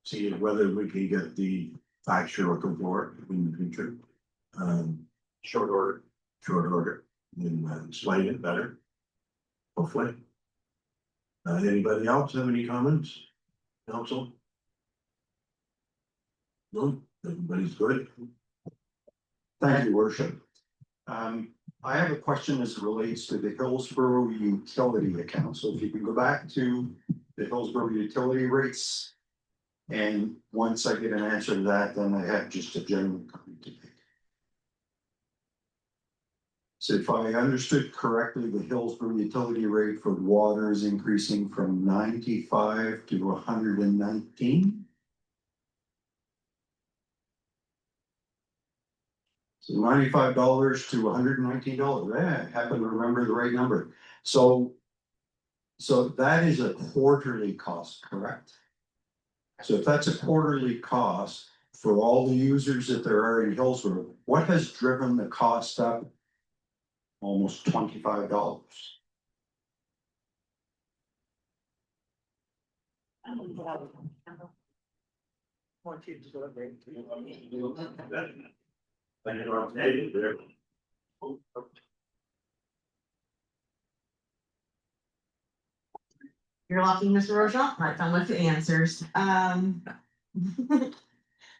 Speaker 1: see whether we can get the facts you're looking for in the future. Short order, and explain it better. Hopefully. Anybody else have any comments? Council? No, everybody's good.
Speaker 11: Thank you, worship. I have a question as it relates to the Hillsborough utility account. So if you can go back to the Hillsborough utility rates. And once I get an answer to that, then I have just a general comment to make. So if I understood correctly, the Hillsborough utility rate for water is increasing from 95 to 119. So $95 to $119. I happen to remember the right number. So that is a quarterly cost, correct? So if that's a quarterly cost for all the users that there are in Hillsborough, what has driven the cost up almost $25?
Speaker 5: You're lucky, Mr. Rochelle, I found with the answers.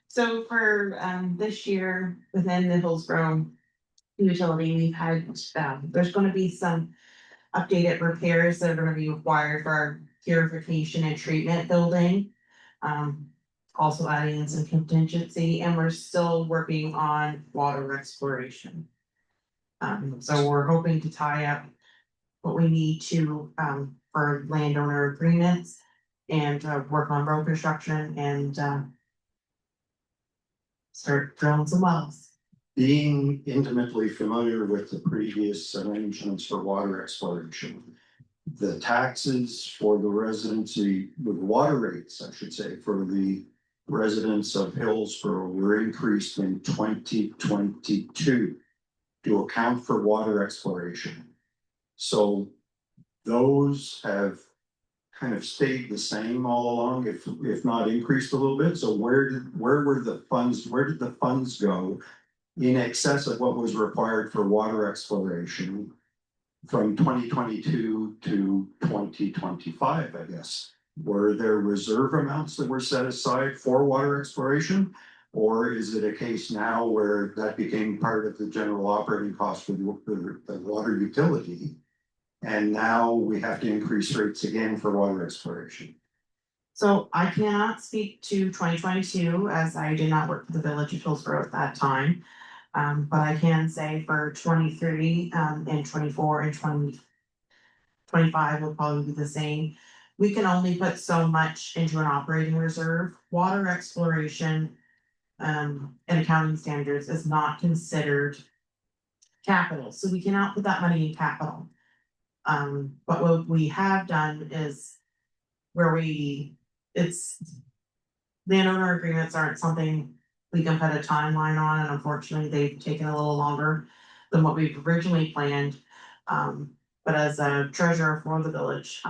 Speaker 5: So for this year, within the Hillsborough utility, we've had, there's gonna be some updated repairs that are gonna be required for our purification and treatment building. Also adding in some contingency, and we're still working on water exploration. So we're hoping to tie up what we need to, for landowner agreements and, work on road construction and, start drilling some wells.
Speaker 11: Being intimately familiar with the previous arrangements for water exploration, the taxes for the residency, with water rates, I should say, for the residents of Hillsborough were increased in 2022 to account for water exploration. So those have kind of stayed the same all along, if not increased a little bit. So where did the funds go in excess of what was required for water exploration from 2022 to 2025, I guess? Were there reserve amounts that were set aside for water exploration? Or is it a case now where that became part of the general operating cost for the water utility? And now we have to increase rates again for water exploration?
Speaker 5: So I cannot speak to 2022 as I did not work for the village of Hillsborough at that time. But I can say for 23 and 24 and 2025 will probably be the same. We can only put so much into an operating reserve. Water exploration and accounting standards is not considered capital, so we cannot put that money in capital. But what we have done is where it's landowner agreements aren't something we can put a timeline on, and unfortunately, they've taken a little longer than what we've originally planned. But as a treasurer for the village,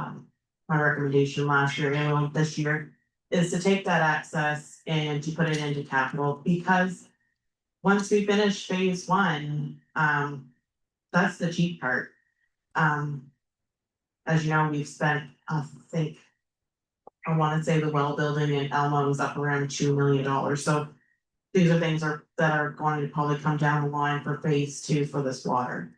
Speaker 5: my recommendation last year and this year is to take that access and to put it into capital, because once we finish phase one, that's the cheap part. As you know, we've spent, I think, I wanna say the well building in Elmo is up around $2 million, so these are things that are going to probably come down the line for phase two for this water.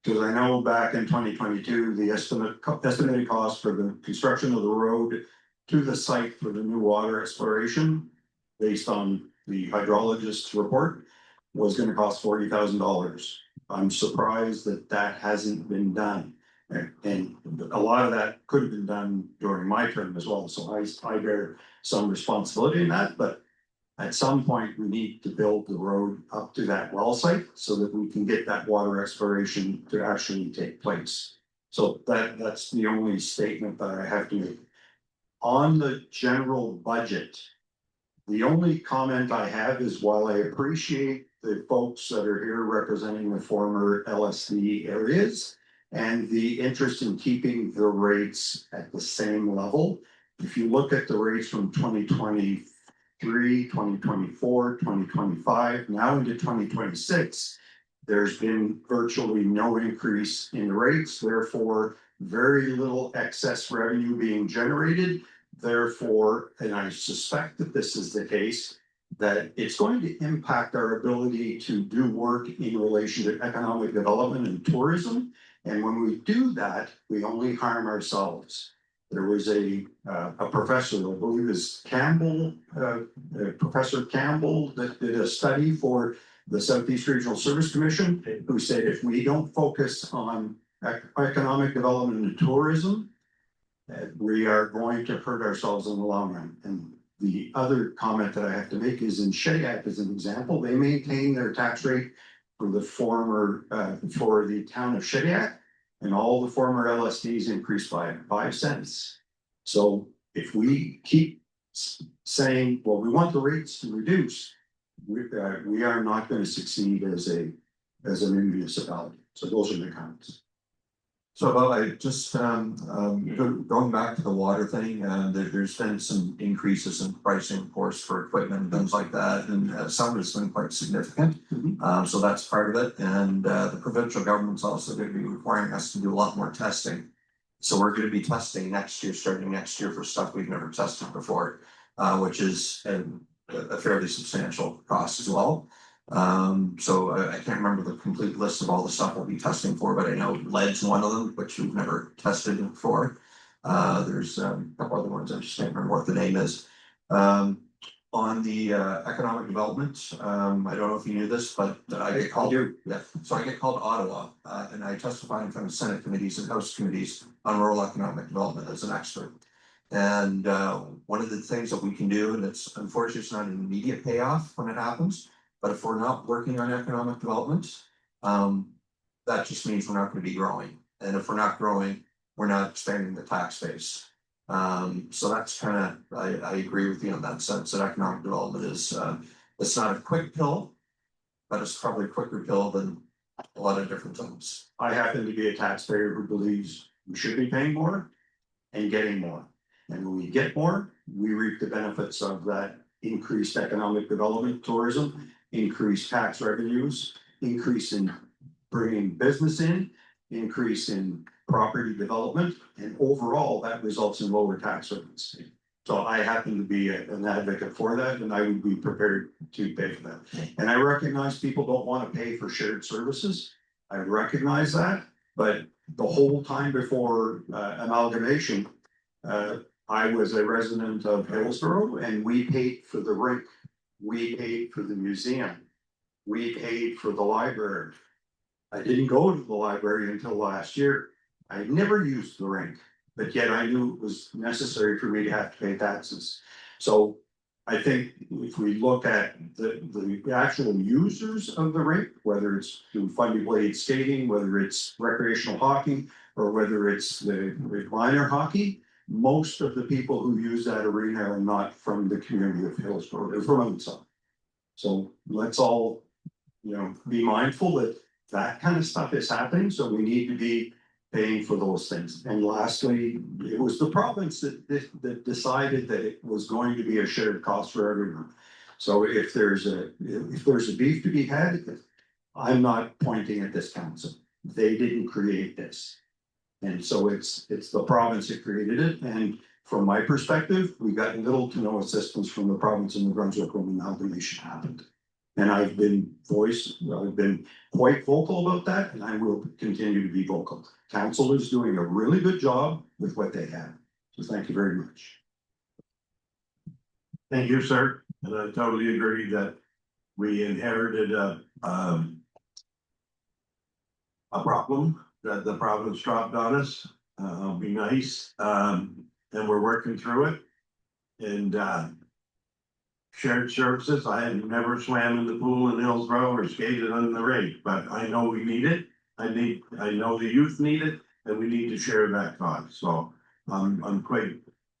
Speaker 11: Because I know back in 2022, the estimated cost for the construction of the road to the site for the new water exploration, based on the hydrologist's report, was gonna cost $40,000. I'm surprised that hasn't been done. And a lot of that could have been done during my term as well, so I bear some responsibility in that, but at some point, we need to build the road up to that well site so that we can get that water exploration to actually take place. So that's the only statement that I have to make. On the general budget. The only comment I have is while I appreciate the folks that are here representing the former LSD areas. And the interest in keeping the rates at the same level. If you look at the rates from 2023, 2024, 2025, now into 2026. There's been virtually no increase in rates, therefore very little excess revenue being generated. Therefore, and I suspect that this is the case, that it's going to impact our ability to do work in relation to economic development and tourism. And when we do that, we only harm ourselves. There was a professor, I believe is Campbell, Professor Campbell, that did a study for the Southeast Regional Service Commission, who said if we don't focus on economic development and tourism, we are going to hurt ourselves in the long run. And the other comment that I have to make is in Shediac as an example, they maintain their tax rate for the former, for the town of Shediac. And all the former LSDs increased by 5 cents. So if we keep saying, well, we want the rates to reduce, we are not going to succeed as a municipality. So those are the comments.
Speaker 3: So Bob, I just going back to the water thing, there's been some increases in pricing, of course, for equipment and things like that, and some of it's been quite significant. So that's part of it, and the provincial government's also going to be requiring us to do a lot more testing. So we're going to be testing next year, starting next year, for stuff we've never tested before, which is a fairly substantial cost as well. So I can't remember the complete list of all the stuff we'll be testing for, but I know lead's one of them, which we've never tested before. There's a couple other ones, I just can't remember what the name is. On the economic development, I don't know if you knew this, but I get called, so I get called to Ottawa, and I testify in front of Senate committees and House committees on rural economic development as an expert. And one of the things that we can do, and it's unfortunately it's not an immediate payoff when it happens, but if we're not working on economic development, that just means we're not going to be growing. And if we're not growing, we're not expanding the tax base. So that's kind of, I agree with you in that sense that economic development is, it's not a quick pill, but it's probably a quicker pill than a lot of different things.
Speaker 11: I happen to be a taxpayer who believes we should be paying more and getting more. And when we get more, we reap the benefits of that increased economic development, tourism, increased tax revenues, increase in bringing business in, increase in property development, and overall that results in lower tax rates. So I happen to be an advocate for that, and I would be prepared to pay for that. And I recognize people don't want to pay for shared services. I recognize that, but the whole time before amalgamation, I was a resident of Hillsborough, and we paid for the rink, we paid for the museum, we paid for the library. I didn't go to the library until last year. I never used the rink, but yet I knew it was necessary for me to have to pay taxes. So I think if we look at the actual users of the rink, whether it's through fundy blade skating, whether it's recreational hockey, or whether it's the minor hockey, most of the people who use that arena are not from the community of Hillsborough, they're from outside. So let's all, be mindful that that kind of stuff is happening, so we need to be paying for those things. And lastly, it was the province that decided that it was going to be a shared cost for everyone. So if there's a beef to be had, I'm not pointing at this council. They didn't create this. And so it's the province that created it. And from my perspective, we got little to no assistance from the province of New Brunswick when amalgamation happened. And I've been quite vocal about that, and I will continue to be vocal. Council is doing a really good job with what they have. So thank you very much.
Speaker 1: Thank you, sir. And I totally agree that we inherited a problem that the province dropped on us. Be nice. And we're working through it. And shared services, I have never swam in the pool in Hillsborough or skated on the rink, but I know we need it. I know the youth need it, and we need to share that cost. So I'm quite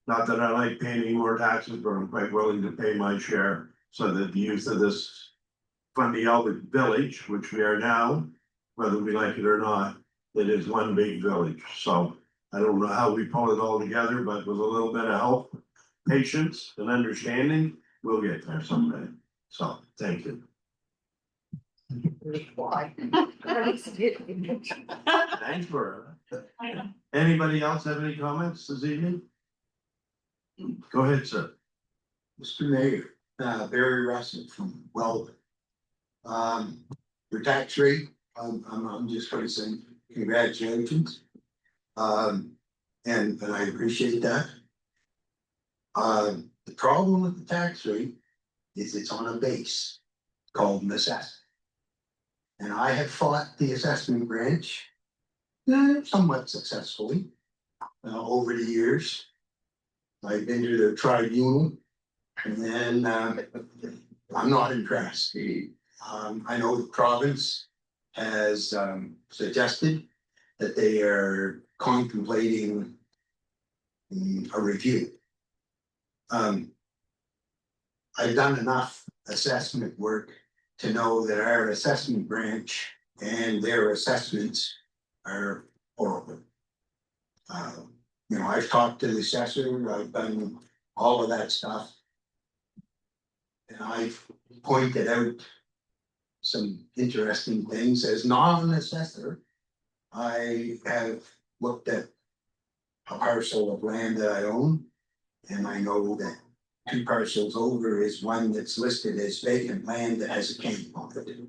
Speaker 1: Not that I like paying any more taxes, but I'm quite willing to pay my share so that the youth of this Fundy Albert village, which we are now, whether we like it or not, it is one big village. So I don't know how we pull it all together, but with a little bit of help, patience and understanding, we'll get there someday. So, thank you.
Speaker 2: Why?
Speaker 1: Thanks for it. Anybody else have any comments this evening? Go ahead, sir.
Speaker 11: Mr. Mayor, Barry Russell from Weldon. Your tax rate, I'm just gonna say congratulations. And I appreciate that. The problem with the tax rate is it's on a base called an assessment. And I have fought the assessment branch somewhat successfully over the years. I've been to the tribunal and then I'm not impressed. I know the province has suggested that they are contemplating a review. I've done enough assessment work to know that our assessment branch and their assessments are horrible. I've talked to the assessor, I've done all of that stuff. And I've pointed out some interesting things. As not an assessor, I have looked at a parcel of land that I own. And I know that 2 parcels over is one that's listed as vacant land that has a camp on it.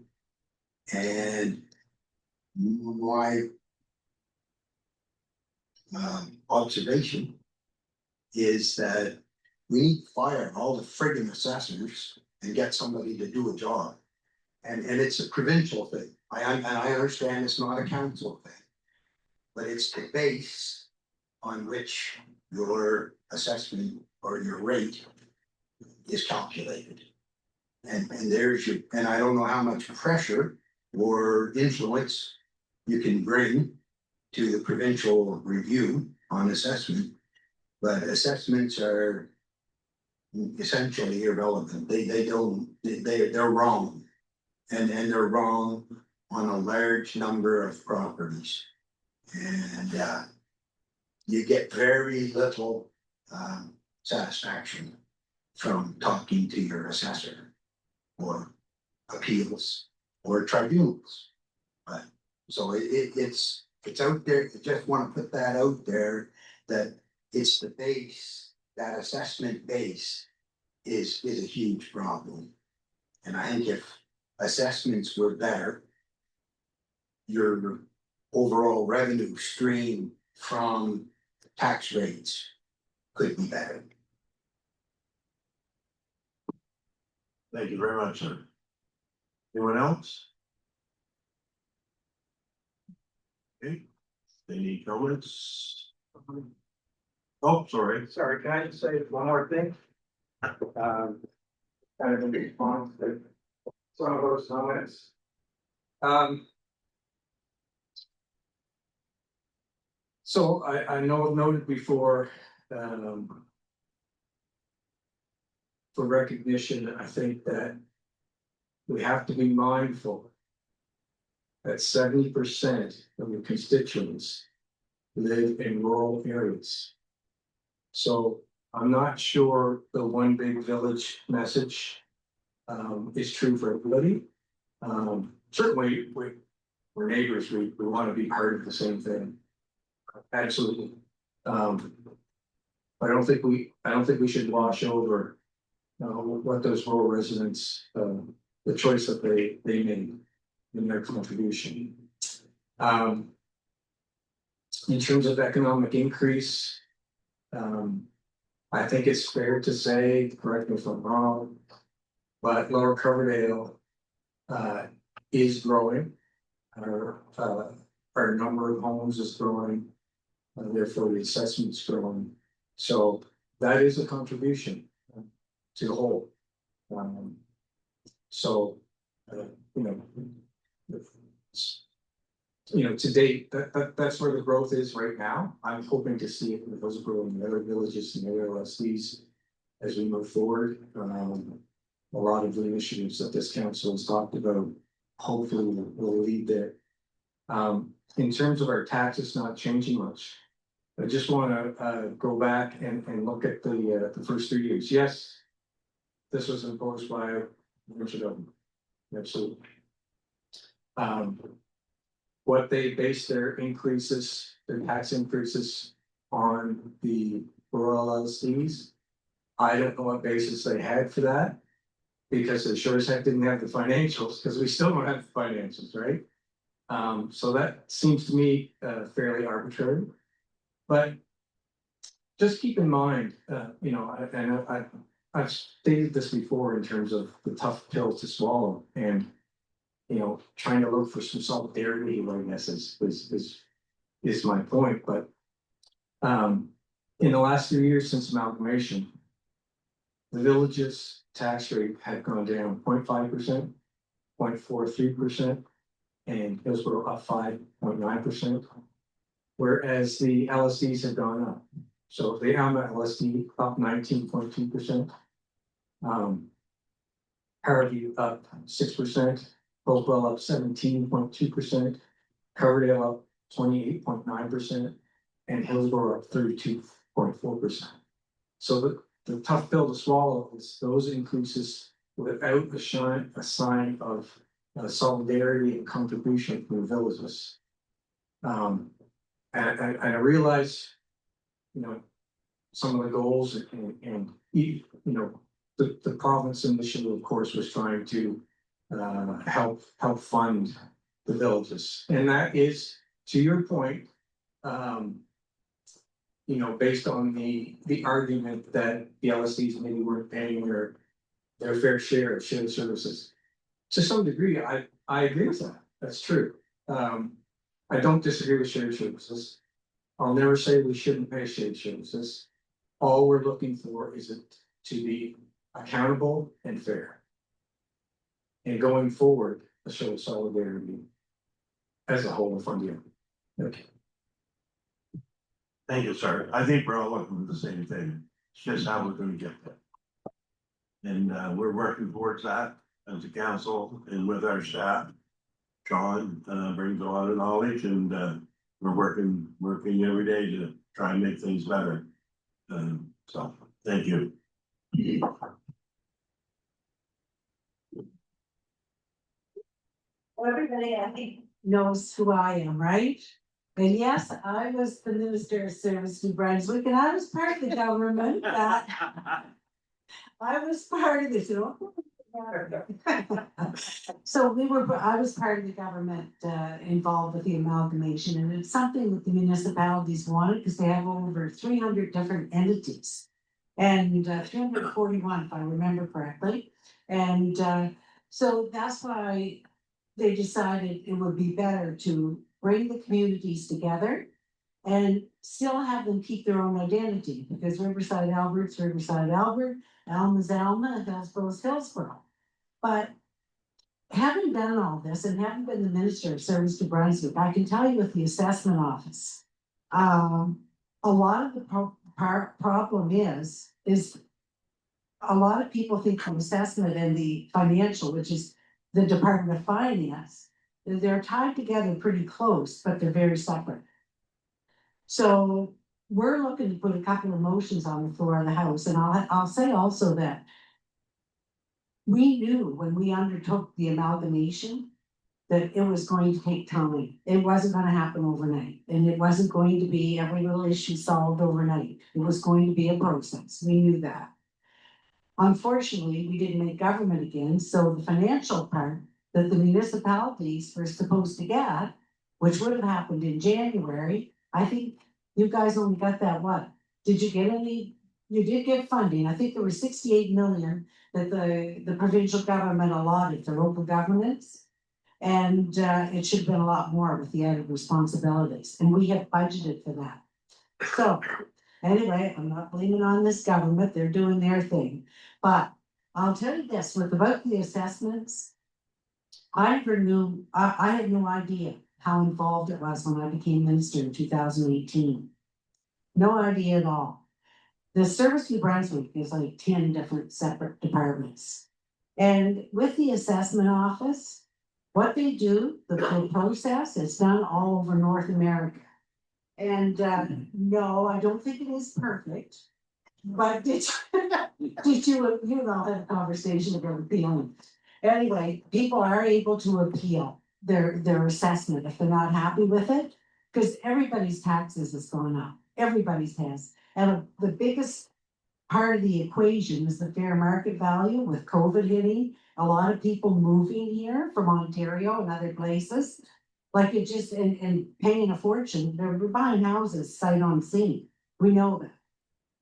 Speaker 11: And my observation is that we need to fire all the friggin' assessors and get somebody to do a job. And it's a provincial thing. I understand it's not a council thing. But it's the base on which your assessment or your rate is calculated. And there's your, and I don't know how much pressure or influence you can bring to the provincial review on assessment. But assessments are essentially irrelevant. They're wrong. And they're wrong on a large number of properties. And you get very little satisfaction from talking to your assessor or appeals or tribunals. But so it's out there. I just want to put that out there that it's the base, that assessment base is a huge problem. And I think if assessments were better, your overall revenue stream from tax rates could be better.
Speaker 1: Thank you very much, sir. Anyone else? Okay, any comments? Oh, sorry.
Speaker 10: Sorry, can I just say one more thing? Kind of in response to some of those comments. So I know I've noted before, for recognition, I think that we have to be mindful that 70% of the constituents live in rural areas. So I'm not sure the one big village message is true for everybody. Certainly we're neighbors, we want to be part of the same thing. Absolutely. I don't think we should wash over what those rural residents, the choice that they made in their contribution. In terms of economic increase, I think it's fair to say, correct me if I'm wrong, but Lower Coverdale is growing. Our number of homes is growing, therefore the assessment's growing. So that is a contribution to the whole. to date, that's where the growth is right now. I'm hoping to see it in Hillsborough and the other villages and the other LSDs as we move forward. A lot of the initiatives that this council has talked about, hopefully will lead there. In terms of our taxes not changing much, I just wanna go back and look at the first 3 years. Yes, this was imposed by a provincial government. Absolutely. What they base their increases, their tax increases on the rural LSDs. I don't know what basis they had for that. Because they sure as heck didn't have the financials, because we still don't have the financials, right? So that seems to me fairly arbitrary. But just keep in mind, I've stated this before in terms of the tough pill to swallow, and trying to look for some solidarity, I guess is my point. But in the last 3 years since amalgamation, the village's tax rate had gone down 0.5%, 0.43%, and Hillsborough up 5.9%. Whereas the LSDs have gone up. So the Alma LSD up 19.2%. Harvey up 6%, Hopewell up 17.2%, Coverdale up 28.9%, and Hillsborough up 32.4%. So the tough pill to swallow is those increases without a sign of solidarity and contribution from the villages. And I realize, some of the goals and the province initially, of course, was trying to help fund the villages, and that is, to your point, based on the argument that the LSDs maybe weren't paying their fair share of shared services. To some degree, I agree with that. That's true. I don't disagree with shared services. I'll never say we shouldn't pay shared services. All we're looking for is it to be accountable and fair. And going forward, a show of solidarity as a whole of India. Okay.
Speaker 1: Thank you, sir. I think we're all looking for the same thing. It's just how we're gonna get there. And we're working towards that as a council and with our staff. John brings a lot of knowledge, and we're working every day to try and make things better. So thank you.
Speaker 4: Well, everybody, I think, knows who I am, right? And yes, I was the Minister of Service to Brunswick, and I was part of the government that. I was part of this, So I was part of the government involved with the amalgamation, and it's something that the municipalities wanted because they have over 300 different entities. And 341, if I remember correctly. And so that's why they decided it would be better to bring the communities together and still have them keep their own identity, because Riverside Albert's Riverside Albert, Alma's Alma, and Hillsborough's Hillsborough. But having done all this and having been the Minister of Service to Brunswick, I can tell you with the assessment office, a lot of the problem is a lot of people think from assessment and the financial, which is the Department of Finance, they're tied together pretty close, but they're very separate. So we're looking to put a couple of motions on the floor of the House, and I'll say also that we knew when we undertook the amalgamation that it was going to take time. It wasn't going to happen overnight, and it wasn't going to be every little issue solved overnight. It was going to be a process. We knew that. Unfortunately, we didn't make government again, so the financial part that the municipalities were supposed to get, which would have happened in January, I think you guys only got that, what? Did you get any? You did get funding. I think there was 68 million that the provincial government allotted to local governments. And it should have been a lot more with the added responsibilities. And we have budgeted for that. So anyway, I'm not blaming on this government. They're doing their thing. But I'll tell you this, about the assessments, I had no idea how involved it was when I became minister in 2018. No idea at all. The Service New Brunswick is like 10 different separate departments. And with the assessment office, what they do, the process is done all over North America. And no, I don't think it is perfect. But did you know, have a conversation about appealing? Anyway, people are able to appeal their assessment if they're not happy with it, because everybody's taxes has gone up. Everybody's has. And the biggest part of the equation is the fair market value with COVID hitting. A lot of people moving here from Ontario and other places. Like it just, and paying a fortune, they're buying houses sight unseen. We know that.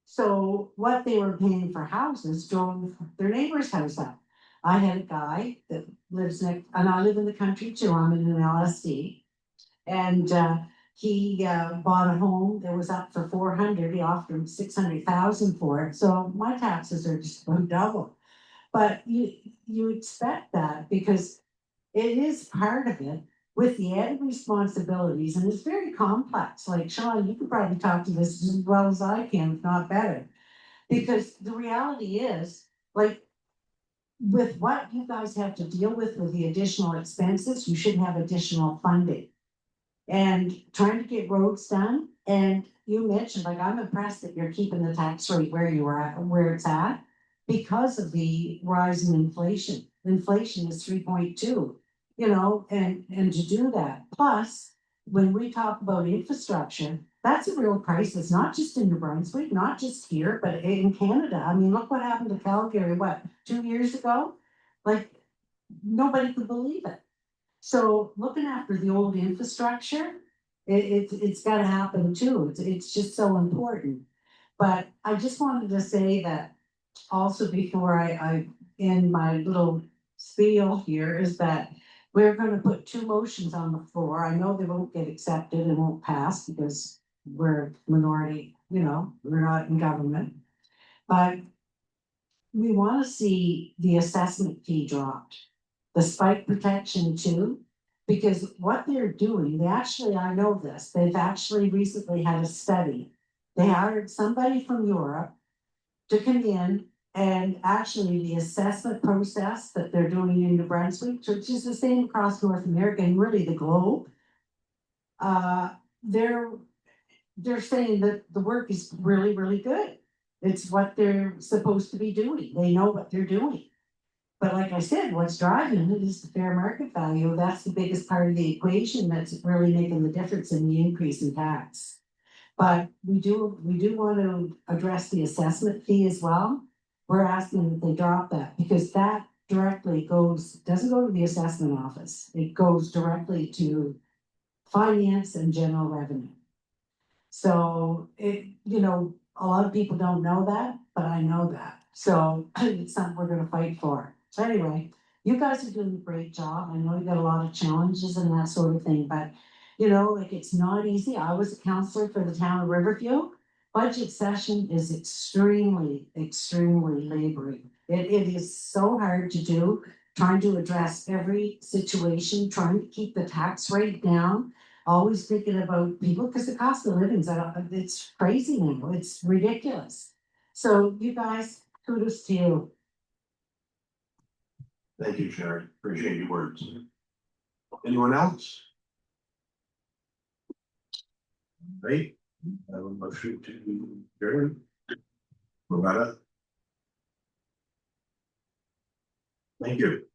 Speaker 4: So what they were paying for houses drove their neighbor's house up. I had a guy that lives next, and I live in the country too, I'm in an LSD. And he bought a home that was up for 400, he offered him 600,000 for it, so my taxes are just going double. But you expect that because it is part of it with the added responsibilities, and it's very complex. Like Sean, you could probably talk to this as well as I can, if not better. Because the reality is, like, with what you guys have to deal with the additional expenses, you should have additional funding. And trying to get roads done, and you mentioned, like, I'm impressed that you're keeping the tax rate where you are at, where it's at, because of the rise in inflation. Inflation is 3.2. You know, and to do that, plus, when we talk about infrastructure, that's a real crisis, not just in New Brunswick, not just here, but in Canada. I mean, look what happened to Calgary, 2 years ago? Like, nobody could believe it. So looking after the old infrastructure, it's gotta happen too. It's just so important. But I just wanted to say that also before I end my little spiel here is that we're gonna put 2 motions on the floor. I know they won't get accepted and won't pass because we're minority, you know, we're not in government. But we wanna see the assessment fee dropped, the spike protection too. Because what they're doing, I know this, they've actually recently had a study. They hired somebody from Europe to come in. And actually, the assessment process that they're doing in New Brunswick, which is the same across North America and really the globe, they're saying that the work is really, really good. It's what they're supposed to be doing. They know what they're doing. But like I said, what's driving it is the fair market value. That's the biggest part of the equation that's really making the difference in the increase in tax. But we do want to address the assessment fee as well. We're asking that they drop that because that directly doesn't go to the assessment office. It goes directly to finance and general revenue. So you know, a lot of people don't know that, but I know that. So it's something we're gonna fight for. So anyway, you guys are doing a great job. I know you got a lot of challenges and that sort of thing, but you know, like it's not easy. I was a counselor for the town of Riverview. Budget session is extremely, extremely laboring. It is so hard to do, trying to address every situation, trying to keep the tax rate down, always thinking about people, because the cost of living, it's crazy now, it's ridiculous. So you guys, kudos to you.
Speaker 1: Thank you, Sharon. Appreciate your words. Anyone else? Right, I have a motion to adjourn. Loretta? Thank you.